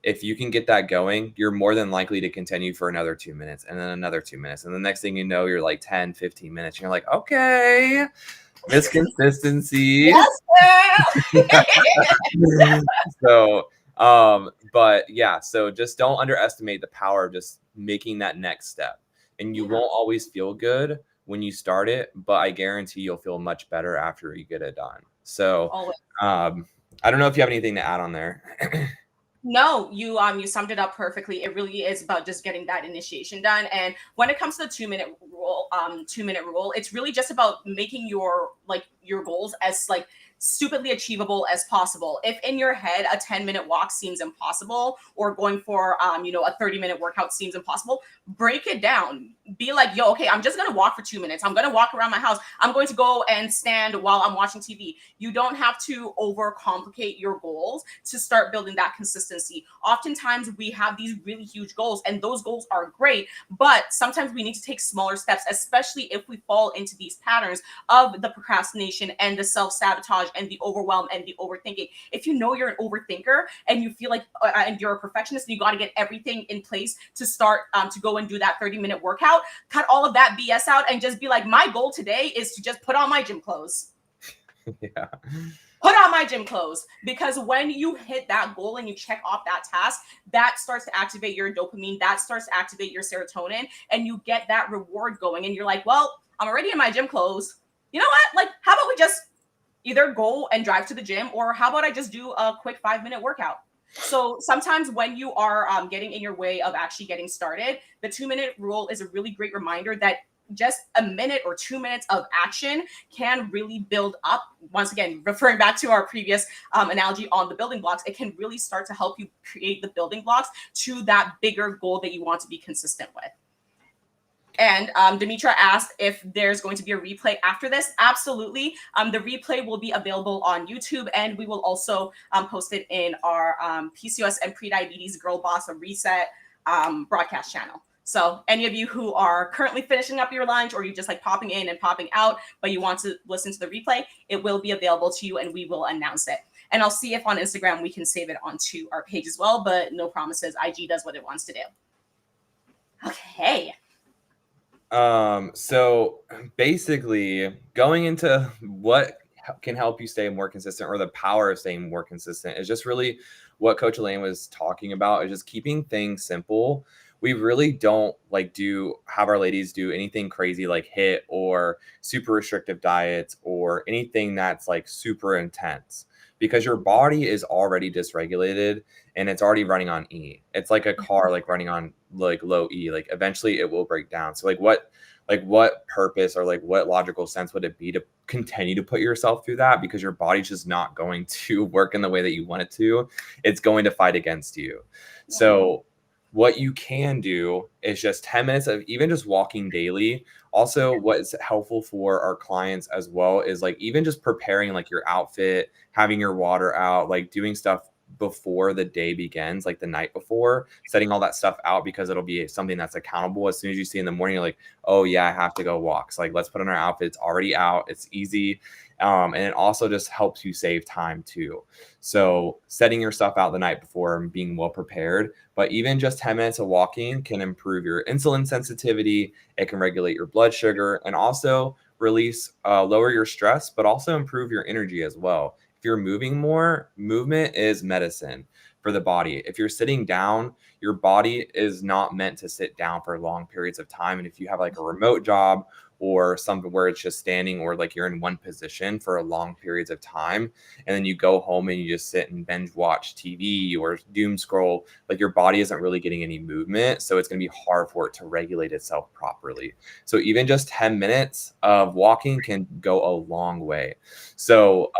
if you can get that going, you're more than likely to continue for another 2 minutes and then another 2 minutes. And the next thing you know, you're like 10, 15 minutes. And you're like, okay, this consistency. Yes, so, but yeah, so just don't underestimate the power of just making that next step. And you won't always feel good when you start it, but I guarantee you'll feel much better after you get it done. So, I don't know if you have anything to add on there. No, you summed it up perfectly. It really is about just getting that initiation done. And when it comes to the 2-minute rule, it's really just about making your goals as like stupidly achievable as possible. If in your head a 10-minute walk seems impossible, or going for a 30-minute workout seems impossible, break it down. Be like, yo, okay, I'm just gonna walk for 2 minutes. I'm gonna walk around my house. I'm going to go and stand while I'm watching TV. You don't have to overcomplicate your goals to start building that consistency. Oftentimes we have these really huge goals, and those goals are great, but sometimes we need to take smaller steps steps, especially if we fall into these patterns of the procrastination and the self-sabotage and the overwhelm and the overthinking. If you know you're an overthinker and you feel like and you're a perfectionist and you got to get everything in place to start to go and do that 30-minute workout, cut all of that BS out and just be like, my goal today is to just put on my gym clothes. Yeah. Put on my gym clothes, because when you hit that goal and you check off that task, that starts to activate your dopamine, that starts to activate your serotonin, and you get that reward going. And you're like, well, I'm already in my gym clothes. You know what? Like, how about we just either go and drive to the gym, or how about I just do a quick 5-minute workout? So sometimes when you are getting in your way of actually getting started, the 2-minute rule is a really great reminder that just a minute or 2 minutes of action can really build up. Once again, referring back to our previous analogy on the building blocks, it can really start to help you create the building blocks to that bigger goal that you want to be consistent with. And Demetra asked if there's going to be a replay after this. Absolutely. The replay will be available on YouTube, and we will also post it in our PCOS and Prediabetes Girl Boss Reset broadcast channel. So any of you who are currently finishing up your lunch, or you just like popping in and popping out, but you want to listen to the replay, it will be available to you and we will announce it. And I'll see if on Instagram we can save it onto our page as well, but no promises. IG does what it wants to do. Okay. So basically going into what can help you stay more consistent, or the power of staying more consistent, is just really what Coach Elaine was talking about, is just keeping things simple. We really don't have our ladies do anything crazy like HIIT or super restrictive diets or anything that's like super intense, because your body is already dysregulated and it's already running on E. It's like a car like running on like low E. Like eventually it will break down. So what purpose or like what logical sense would it be to continue to put yourself through that, because your body's just not going to work in the way that you want it to. It's going to fight against you. So what you can do is just 10 minutes of even just walking daily. Also, what is helpful for our clients as well is like even just preparing like your outfit, having your water out, like doing stuff before the day begins, like the night before, setting all that stuff out, because it'll be something that's accountable. As soon as you see in the morning, you're like, oh yeah, I have to go walk. So like, let's put on our outfit. It's already out. It's easy. And it also just helps you save time too. So setting your stuff out the night before and being well prepared. But even just 10 minutes of walking can improve your insulin sensitivity. It can regulate your blood sugar and also lower your stress, but also improve your energy as well. If you're moving more, movement is medicine for the body. If you're sitting down, your body is not meant to sit down for long periods of time. And if you have like a remote job or something where it's just standing, or like you're in one position for long periods of time, and then you go home and you just sit and binge watch TV or doom scroll, like your body isn't really getting any movement. So it's going to be hard for it to regulate itself properly. So even just 10 minutes of walking can go a long way. So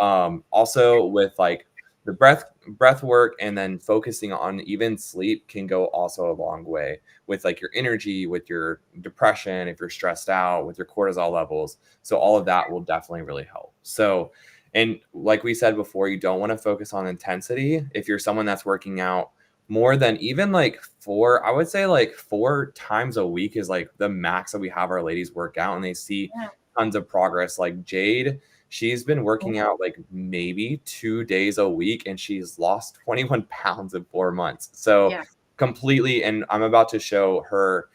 also with like the breath work and then focusing on even sleep can go also a long way with like your energy, with your depression, if you're stressed out, with your cortisol levels. So all of that will definitely really help. So, and like we said before, you don't want to focus on intensity. If you're someone that's working out more than even like I would say like 4 times a week is like the max that we have our ladies work out, and they see tons of progress. Like Jade, she's been working out like maybe 2 days a week, and she's lost 21 pounds in 4 months. So completely, and I'm about to show her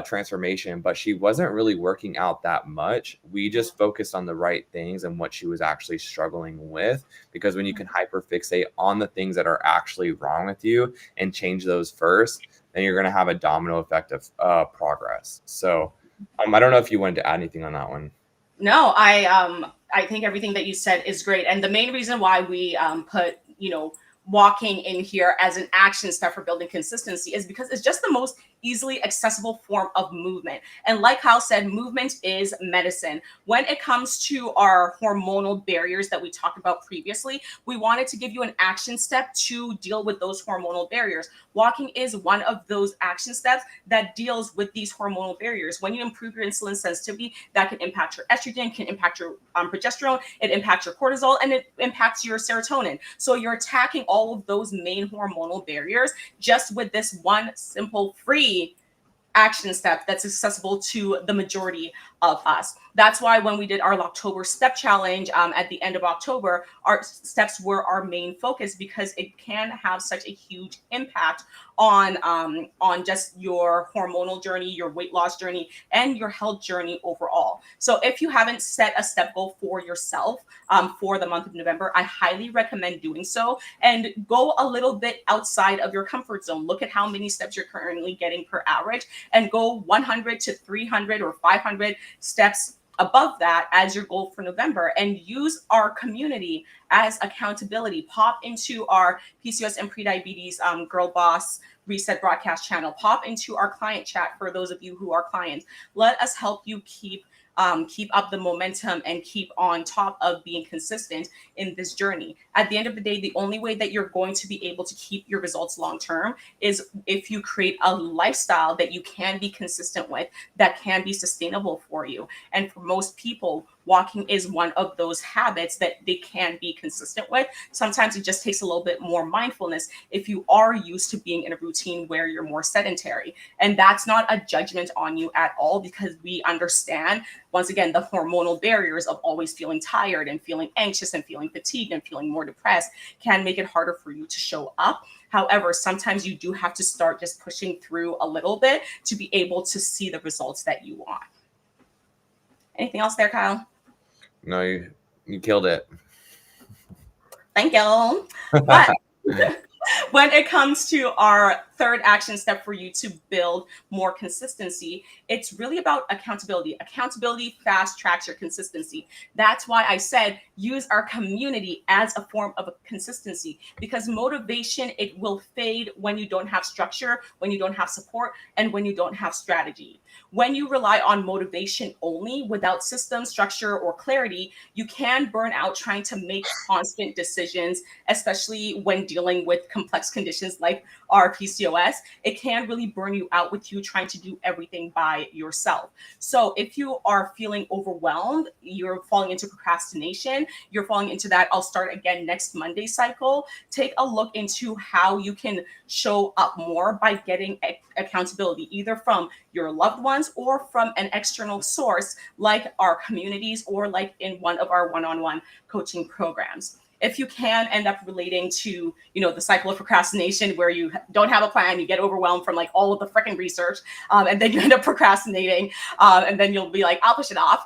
transformation, but she wasn't really working out that much. We just focused on the right things and what she was actually struggling with, because when you can hyperfixate on the things that are actually wrong with you and change those first, then you're going to have a domino effect of progress. So I don't know if you wanted to add anything on that one. No, I think everything that you said is great. And the main reason why we put, walking in here as an action step for building consistency is because it's just the most easily accessible form of movement. And like Kyle said, movement is medicine. When it comes to our hormonal barriers that we talked about previously, we wanted to give you an action step to deal with those hormonal barriers. Walking is one of those action steps that deals with these hormonal barriers. When you improve your insulin sensitivity, that can impact your estrogen, can impact your progesterone, it impacts your cortisol, and it impacts your serotonin. So you're attacking all of those main hormonal barriers just with this one simple free action step that's accessible to the majority of us. That's why when we did our October step challenge at the end of October, our steps were our main focus, because it can have such a huge impact on just your hormonal journey, your weight loss journey, and your health journey overall. So if you haven't set a step goal for yourself for the month of November, I highly recommend doing so, and go a little bit outside of your comfort zone. Look at how many steps you're currently getting per average, and go 100 to 300 or 500 steps above that as your goal for November, and use our community as accountability. Pop into our PCOS and prediabetes Girl Boss Reset broadcast channel. Pop into our client chat for those of you who are clients. Let us help you keep up the momentum and keep on top of being consistent in this journey. At the end of the day, the only way that you're going to be able to keep your results long term is if you create a lifestyle that you can be consistent with, that can be sustainable for you. And for most people, walking is one of those habits that they can be consistent with. Sometimes it just takes a little bit more mindfulness if you are used to being in a routine where you're more sedentary. And that's not a judgment on you at all, because we understand, once again, the hormonal barriers of always feeling tired and feeling anxious and feeling fatigued and feeling more depressed can make it harder for you to show up. However, sometimes you do have to start just pushing through a little bit to be able to see the results that you want. Anything else there, Kyle? No, you killed it. Thank you. But when it comes to our third action step for you to build more consistency, it's really about accountability. Accountability fast tracks your consistency. That's why I said use our community as a form of a consistency, because motivation, it will fade when you don't have structure, when you don't have support, and when you don't have strategy. When you rely on motivation only without system, structure, or clarity, you can burn out trying to make constant decisions, especially when dealing with complex conditions like our PCOS. It can really burn you out with you trying to do everything by yourself. So if you are feeling overwhelmed, you're falling into procrastination, you're falling into that I'll start again next Monday cycle, take a look into how you can show up more by getting accountability, either from your loved ones or from an external source like our communities or like in one of our one-on-one coaching programs. If you can end up relating to, the cycle of procrastination where you don't have a plan, you get overwhelmed from like all of the freaking research, and then you end up procrastinating, and then you'll be like, I'll push it off.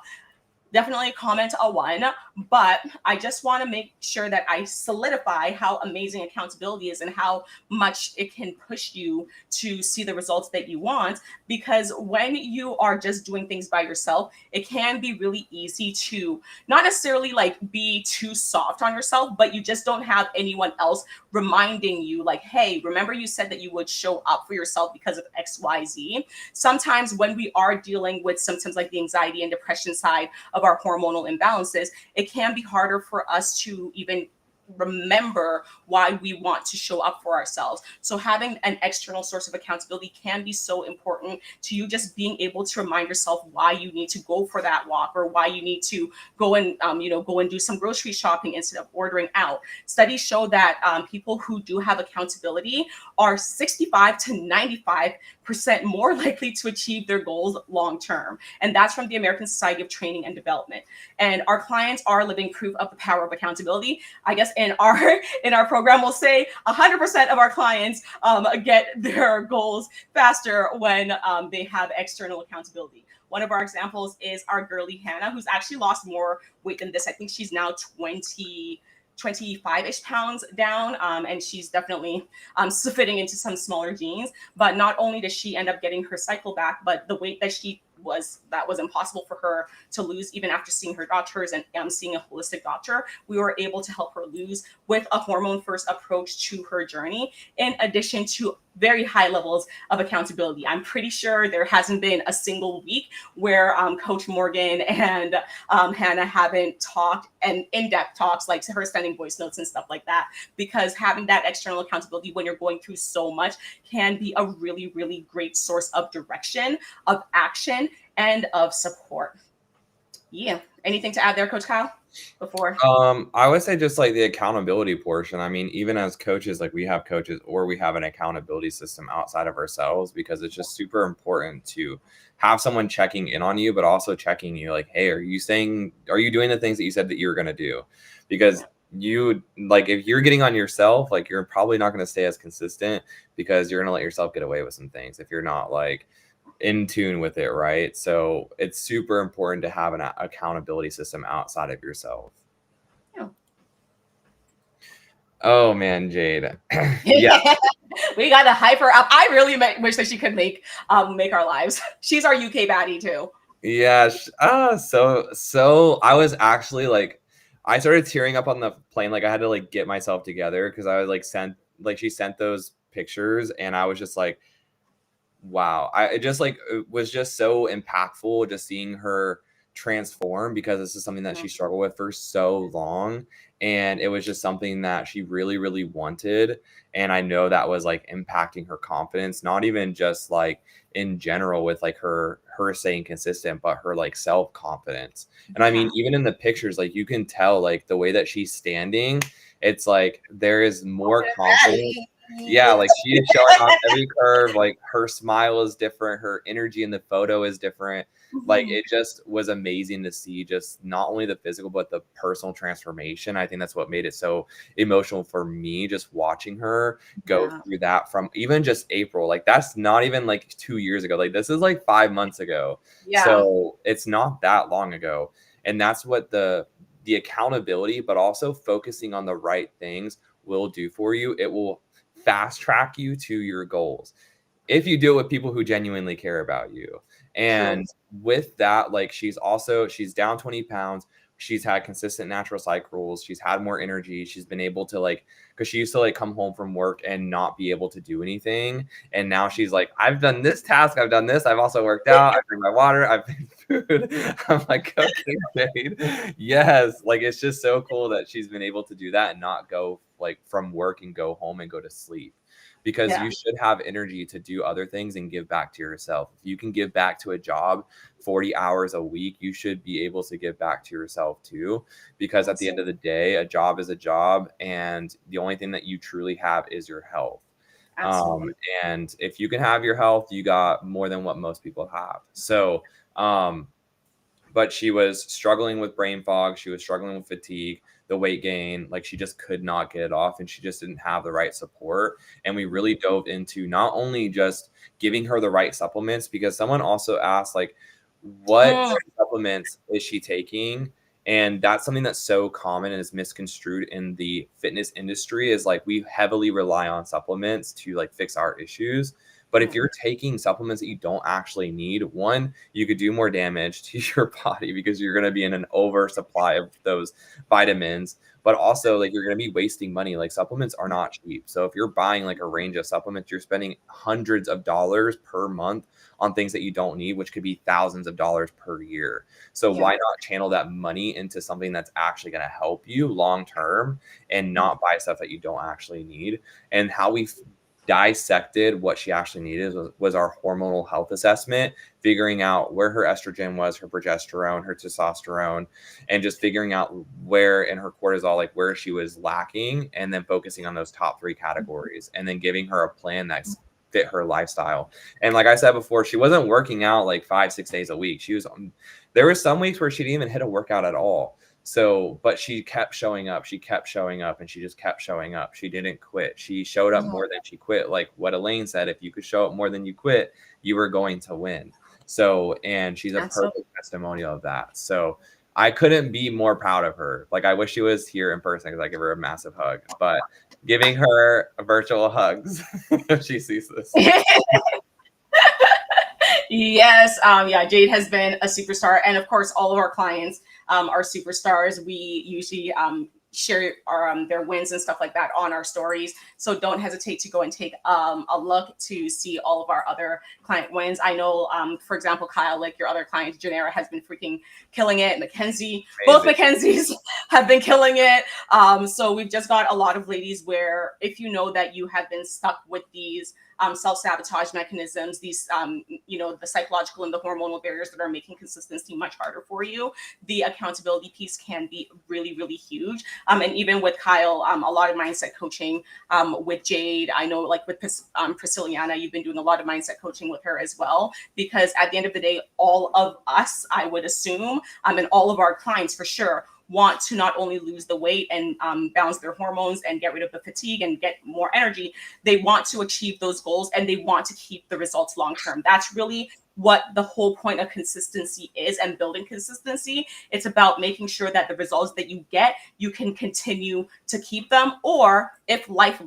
Definitely comment a 1, but I just want to make sure that I solidify how amazing accountability is and how much it can push you to see the results that you want. Because when you are just doing things by yourself, it can be really easy to not necessarily like be too soft on yourself, but you just don't have anyone else reminding you like, hey, remember you said that you would show up for yourself because of XYZ. Sometimes when we are dealing with symptoms like the anxiety and depression side of our hormonal imbalances, it can be harder for us to even remember why we want to show up for ourselves. So having an external source of accountability can be so important to you, just being able to remind yourself why you need to go for that walk, or why you need to go and go and do some grocery shopping instead of ordering out. Studies show that people who do have accountability are 65 to 95% more likely to achieve their goals long term. And that's from the American Society of Training and Development. And our clients are living proof of the power of accountability. I guess in our program, we'll say 100% of our clients get their goals faster when they have external accountability. One of our examples is our girly Hannah, who's actually lost more weight than this. I think she's now 25-ish pounds down, and she's definitely fitting into some smaller jeans. But not only does she end up getting her cycle back, but the weight that was impossible for her to lose even after seeing her doctors and seeing a holistic doctor, we were able to help her lose with a hormone-first approach to her journey, in addition to very high levels of accountability. I'm pretty sure there hasn't been a single week where Coach Morgan and Hannah haven't talked and in-depth talks, like her sending voice notes and stuff like that, because having that external accountability when you're going through so much can be a really, really great source of direction, of action, and of support. Yeah. Anything to add there, Coach Kyle, before? I would say just like the accountability portion. I mean, even as coaches, like we have coaches or we have an accountability system outside of ourselves, because it's just super important to have someone checking in on you, but also checking you like, hey, are you doing the things that you said that you were going to do? Because you like, if you're getting on yourself, like you're probably not going to stay as consistent, because you're going to let yourself get away with some things if you're not like in tune with it, right? So it's super important to have an accountability system outside of yourself. Yeah. Oh man, Jade. Yeah. We got to hype her up. I really wish that she could make our lives. She's our UK baddie too. Yeah. So I was actually like, I started tearing up on the plane. Like I had to like get myself together, because I was like she sent those pictures, and I was just like, wow. It just like, it was just so impactful just seeing her transform, because this is something that she struggled with for so long, and it was just something that she really really wanted. And I know that was like impacting her confidence, not even just like in general with like her staying consistent, but her like self confidence. And I mean, even in the pictures, like you can tell like the way that she's standing, it's like there is more confidence. Yeah, like she is showing off every curve. Like her smile is different. Her energy in the photo is different. Like it just was amazing to see, just not only the physical, but the personal transformation. I think that's what made it so emotional for me, just watching her go through that from even just April. Like that's not even like 2 years ago. Like this is like 5 months ago. Yeah. So it's not that long ago. And that's what the accountability, but also focusing on the right things will do for you. It will fast track you to your goals if you do it with people who genuinely care about you. And with that, like she's down 20 pounds. She's had consistent natural cycles. She's had more energy. She's been able to like, because she used to like come home from work and not be able to do anything. And now she's like, I've done this task. I've done this. I've also worked out. I drink my water. I've made food. I'm like, okay, Jade. Yes. Like, it's just so cool that she's been able to do that and not go like from work and go home and go to sleep. Because you should have energy to do other things and give back to yourself. If you can give back to a job 40 hours a week, you should be able to give back to yourself too. Because at the end of the day, a job is a job, and the only thing that you truly have is your health. And if you can have your health, you got more than what most people have. So, but she was struggling with brain fog. She was struggling with fatigue, the weight gain. Like she just could not get it off, and she just didn't have the right support. And we really dove into not only just giving her the right supplements, because someone also asked like, what supplements is she taking? And that's something that's so common and is misconstrued in the fitness industry, is like we heavily rely on supplements to like fix our issues. But if you're taking supplements that you don't actually need, one, you could do more damage to your body, because you're going to be in an oversupply of those vitamins. But also, like, you're going to be wasting money. Like, supplements are not cheap. So if you're buying like a range of supplements, you're spending hundreds of dollars per month on things that you don't need, which could be thousands of dollars per year. So why not channel that money into something that's actually going to help you long term, and not buy stuff that you don't actually need? And how we dissected what she actually needed was our hormonal health assessment, figuring out where her estrogen was, her progesterone, her testosterone, and just figuring out where in her cortisol, like where she was lacking, and then focusing on those top 3 categories, and then giving her a plan that's fit her lifestyle. And like I said before, she wasn't working out like 5-6 days a week. There were some weeks where she didn't even hit a workout at all. So, but she kept showing up. She kept showing up, and she just kept showing up. She didn't quit. She showed up more than she quit. Like what Elaine said, if you could show up more than you quit, you were going to win. So, and she's a perfect testimonial of that. So I couldn't be more proud of her. Like I wish she was here in person, because I give her a massive hug, but giving her virtual hugs if she sees this. Yes. Yeah, Jade has been a superstar. And of course, all of our clients are superstars. We usually share their wins and stuff like that on our stories. So don't hesitate to go and take a look to see all of our other client wins. I know, for example, Kyle, like your other client, Janera, has been freaking killing it. Mackenzie, both Mackenzies have been killing it. So we've just got a lot of ladies where if you know that you have been stuck with these self-sabotage mechanisms, these, the psychological and the hormonal barriers that are making consistency much harder for you, the accountability piece can be really, really huge. And even with Kyle, a lot of mindset coaching with Jade. I know, like with Priscilliana, you've been doing a lot of mindset coaching with her as well, because at the end of the day, all of us, I would assume, and all of our clients for sure, want to not only lose the weight and balance their hormones and get rid of the fatigue and get more energy. They want to achieve those goals and they want to keep the results long term. That's really what the whole point of consistency is, and building consistency. It's about making sure that the results that you get, you can continue to keep them. Or if life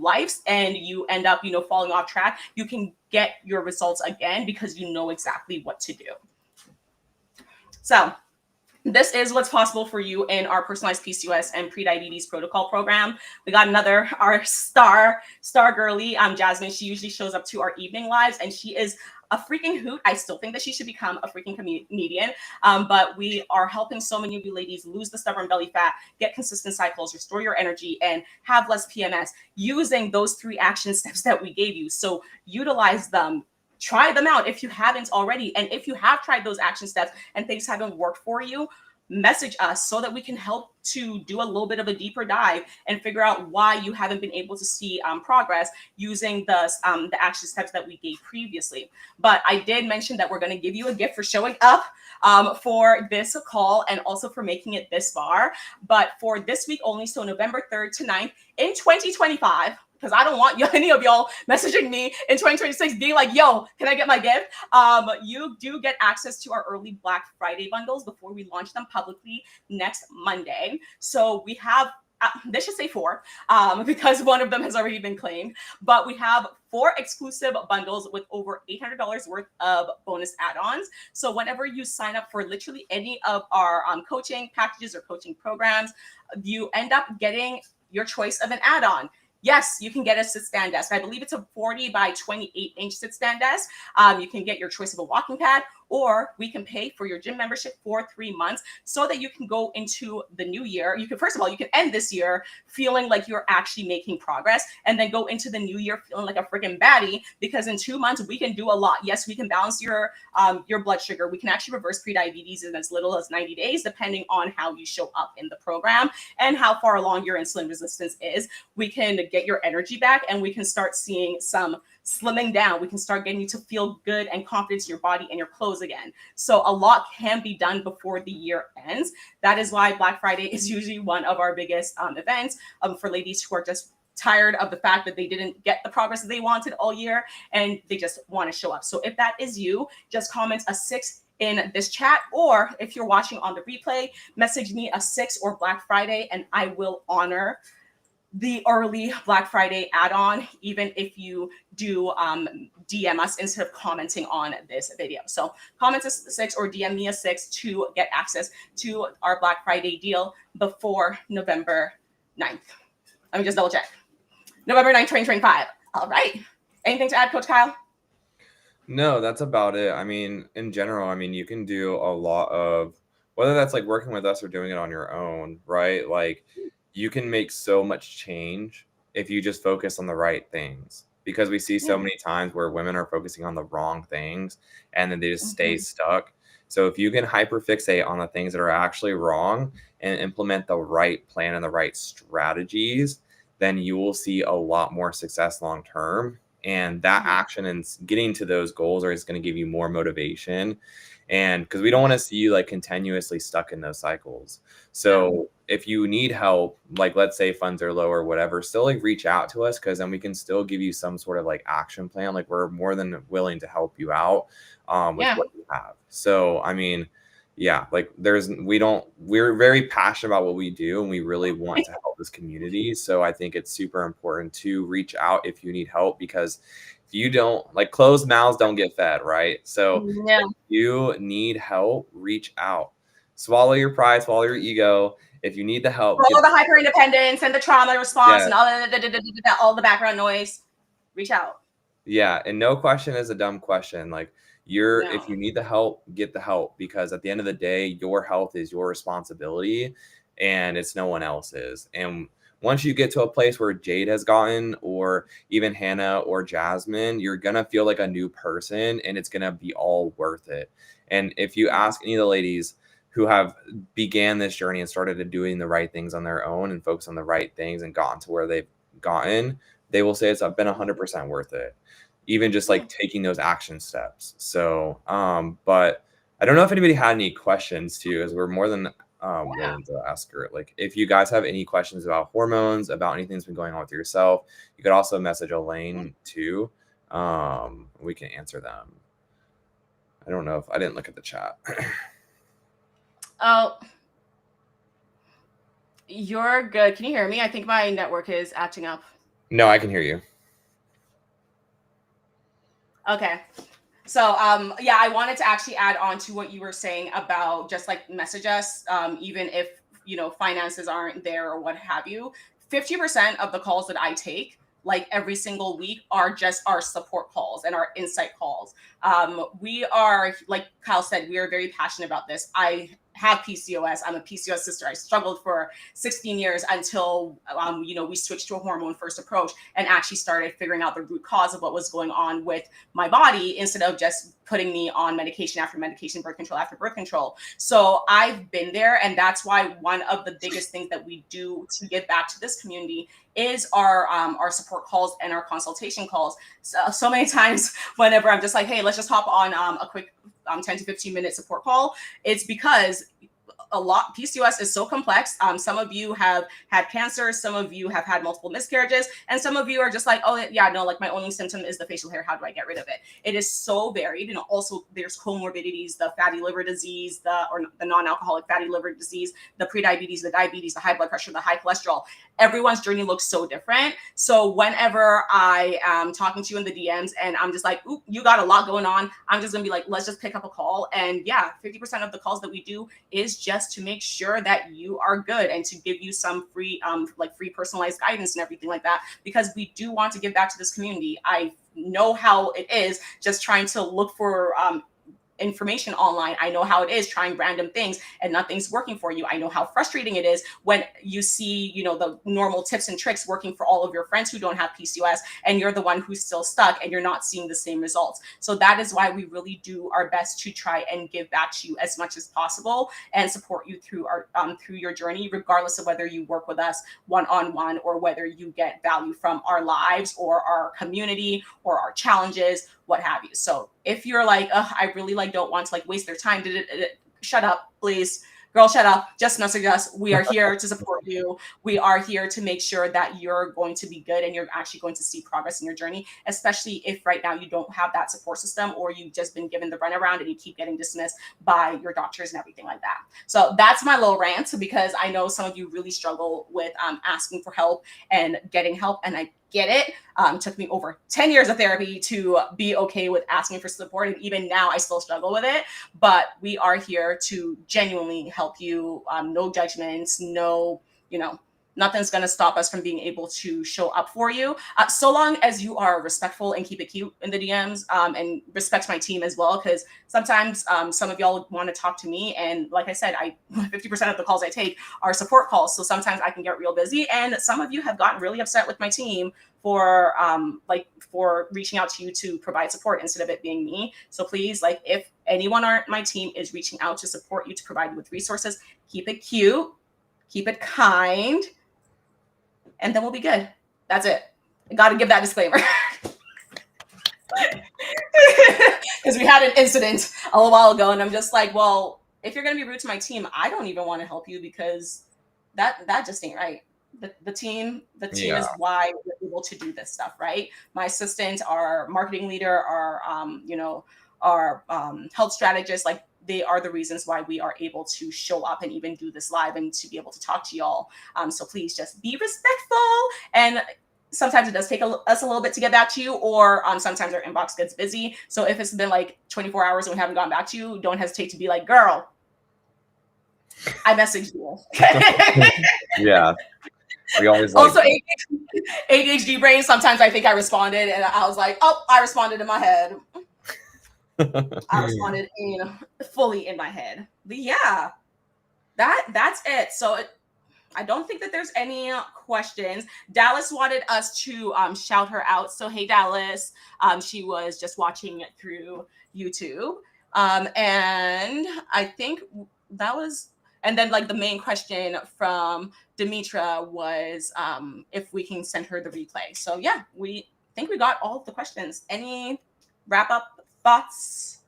and you end up, falling off track, you can get your results again because you know exactly what to do. So this is what's possible for you in our personalized PCOS and prediabetes protocol program. We got our star girly, Jasmine. She usually shows up to our evening lives, and she is a freaking hoot. I still think that she should become a freaking comedian. But we are helping so many of you ladies lose the stubborn belly fat, get consistent cycles, restore your energy, and have less PMS using those 3 action steps that we gave you. So utilize them. Try them out if you haven't already. And if you have tried those action steps and things haven't worked for you, message us so that we can help to do a little bit of a deeper dive and figure out why you haven't been able to see progress using the action steps that we gave previously. But I did mention that we're going to give you a gift for showing up for this call and also for making it this far. But for this week only, so November 3rd to 9th in 2025, because I don't want any of y'all messaging me in 2026 being like, yo, can I get my gift? You do get access to our early Black Friday bundles before we launch them publicly next Monday. So we have, they should say 4, because one of them has already been claimed, but we have 4 exclusive bundles with over $800 worth of bonus add-ons. So whenever you sign up for literally any of our coaching packages or coaching programs, you end up getting your choice of an add-on. Yes, you can get a sit-stand desk. I believe it's a 40 by 28-inch sit-stand desk. You can get your choice of a walking pad, or we can pay for your gym membership for 3 months so that you can go into the new year. You can, first of all, you can end this year feeling like you're actually making progress, and then go into the new year feeling like a freaking baddie, because in 2 months we can do a lot. Yes, we can balance your blood sugar. We can actually reverse prediabetes in as little as 90 days, depending on how you show up in the program and how far along your insulin resistance is. We can get your energy back, and we can start seeing some slimming down. We can start getting you to feel good and confident in your body and your clothes again. So a lot can be done before the year ends. That is why Black Friday is usually one of our biggest events for ladies who are just tired of the fact that they didn't get the progress that they wanted all year and they just want to show up. So if that is you, just comment a 6 in this chat, or if you're watching on the replay, message me a 6 or Black Friday, and I will honor the early Black Friday add-on, even if you do DM us instead of commenting on this video. So comment a 6 or DM me a 6 to get access to our Black Friday deal before November 9th. Let me just double check. November 9th, 2025. All right. Anything to add, Coach Kyle? No, that's about it. I mean, in general, I mean, you can do a lot of, whether that's like working with us or doing it on your own, right? Like, you can make so much change if you just focus on the right things, because we see so many times where women are focusing on the wrong things and then they just stay stuck. So if you can hyperfixate on the things that are actually wrong and implement the right plan and the right strategies, then you will see a lot more success long term. And that action and getting to those goals is going to give you more motivation. And because we don't want to see you like continuously stuck in those cycles. So if you need help, like let's say funds are low or whatever, still like reach out to us, because then we can still give you some sort of like action plan. Like we're more than willing to help you out with what you have. So I mean, yeah, like we're very passionate about what we do, and we really want to help this community. So I think it's super important to reach out if you need help, because if you don't, like, closed mouths don't get fed, right? So if you need help, reach out. Swallow your pride, swallow your ego. If you need the help, all the hyper independence and the trauma response and all the background noise, reach out. Yeah, and no question is a dumb question. Like if you need the help, get the help, because at the end of the day, your health is your responsibility and it's no one else's. And once you get to a place where Jade has gotten, or even Hannah or Jasmine, you're going to feel like a new person, and it's going to be all worth it. And if you ask any of the ladies who have began this journey and started doing the right things on their own and focus on the right things and gotten to where they've gotten, they will say it's been 100% worth it, even just like taking those action steps. So but I don't know if anybody had any questions too, as we're more than willing to ask her. Like, if you guys have any questions about hormones, about anything that's been going on with yourself, you could also message Elaine too. We can answer them. I don't know if I didn't look at the chat. Oh, you're good. Can you hear me? I think my network is acting up. No, I can hear you. Okay. So, yeah, I wanted to actually add on to what you were saying about just like message us, even if, finances aren't there or what have you. 50% of the calls that I take, like every single week, are just our support calls and our insight calls. We are, like Kyle said, we are very passionate about this. I have PCOS. I'm a PCOS sister. I struggled for 16 years until, we switched to a hormone-first approach and actually started figuring out the root cause of what was going on with my body, instead of just putting me on medication after medication, birth control after birth control. So I've been there. And that's why one of the biggest things that we do to give back to this community is our support calls and our consultation calls. So many times whenever I'm just like, hey, let's just hop on a quick 10 to 15 minute support call, it's because PCOS is so complex. Some of you have had cancer, some of you have had multiple miscarriages, and some of you are just like, oh yeah, no, like my only symptom is the facial hair. How do I get rid of it? It is so varied. And also there's comorbidities, the fatty liver disease, the non-alcoholic fatty liver disease, the prediabetes, the diabetes, the high blood pressure, the high cholesterol. Everyone's journey looks so different. So whenever I am talking to you in the DMs and I'm just like, ooh, you got a lot going on, I'm just gonna be like, let's just pick up a call. And yeah, 50% of the calls that we do is just to make sure that you are good and to give you some free personalized guidance and everything like that, because we do want to give back to this community. I know how it is just trying to look for information online. I know how it is trying random things and nothing's working for you. I know how frustrating it is when you see, the normal tips and tricks working for all of your friends who don't have PCOS, and you're the one who's still stuck and you're not seeing the same results. So that is why we really do our best to try and give back to you as much as possible and support you through your journey, regardless of whether you work with us one-on-one or whether you get value from our lives or our community or our challenges, what have you. So if you're like, I really don't want to waste their time, shut up, please. Girl, shut up. Just message us. We are here to support you. We are here to make sure that you're going to be good and you're actually going to see progress in your journey, especially if right now you don't have that support system or you've just been given the runaround and you keep getting dismissed by your doctors and everything like that. So that's my little rant, because I know some of you really struggle with asking for help and getting help, and I get it. Took me over 10 years of therapy to be okay with asking for support. And even now I still struggle with it, but we are here to genuinely help you. No judgments, no, nothing's going to stop us from being able to show up for you. So long as you are respectful and keep it cute in the DMs, and respect my team as well. Because sometimes some of y'all want to talk to me. And like I said, 50% of the calls I take are support calls. So sometimes I can get real busy. And some of you have gotten really upset with my team for reaching out to you to provide support instead of it being me. So please, if anyone on my team is reaching out to support you, to provide you with resources, keep it cute, keep it kind, and then we'll be good. That's it. I got to give that disclaimer. Because we had an incident a little while ago, and I'm just like, well, if you're going to be rude to my team, I don't even want to help you, because that just ain't right. The team is why we're able to do this stuff, right? My assistant, our marketing leader, our health strategist, they are the reasons why we are able to show up and even do this live and to be able to talk to y'all. So please just be respectful. And sometimes it does take us a little bit to get back to you, or sometimes our inbox gets busy. So if it's been 24 hours and we haven't gotten back to you, don't hesitate to be like, girl, I messaged you. Yeah. We always also ADHD brain. Sometimes I think I responded and I was like, oh, I responded in my head. I responded fully in my head. But yeah, that's it. So I don't think that there's any questions. Dallas wanted us to shout her out. So, hey, Dallas. She was just watching it through YouTube. And I think that was, and then like the main question from Demetra was if we can send her the replay. So yeah, we think we got all of the questions. Any wrap up thoughts,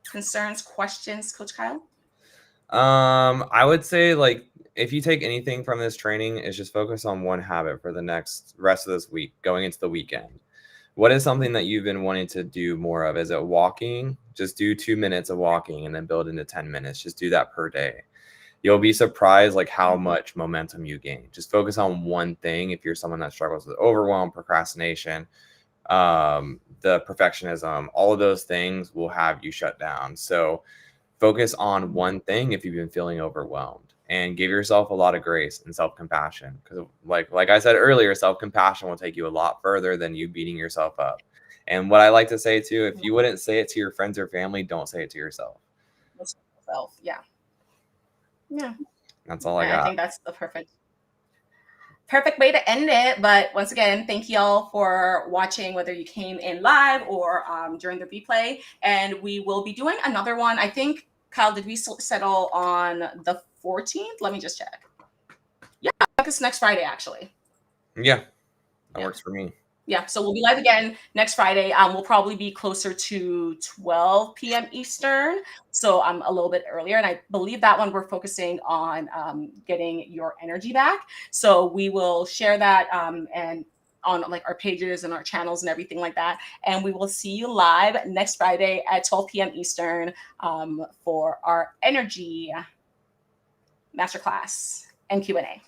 concerns, questions, Coach Kyle? I would say like if you take anything from this training, is just focus on one habit for the next rest of this week, going into the weekend. What is something that you've been wanting to do more of? Is it walking? Just do 2 minutes of walking and then build into 10 minutes. Just do that per day. You'll be surprised like how much momentum you gain. Just focus on one thing. If you're someone that struggles with overwhelm, procrastination, the perfectionism, all of those things will have you shut down. So focus on one thing if you've been feeling overwhelmed, and give yourself a lot of grace and self-compassion, because like I said earlier, self-compassion will take you a lot further than you beating yourself up. And what I like to say too, if you wouldn't say it to your friends or family, don't say it to yourself. Yeah. That's all I got. I think that's the perfect way to end it. But once again, thank you all for watching, whether you came in live or during the replay. And we will be doing another one. I think, Kyle, did we settle on the 14th? Let me just check. Yeah, it's next Friday, actually. Yeah, that works for me. Yeah, so we'll be live again next Friday. We'll probably be closer to 12 p.m. Eastern, so I'm a little bit earlier. And I believe that one we're focusing on getting your energy back. So we will share that and on like our pages and our channels and everything like that. And we will see you live next Friday at 12 p.m. Eastern for our energy masterclass and Q&A.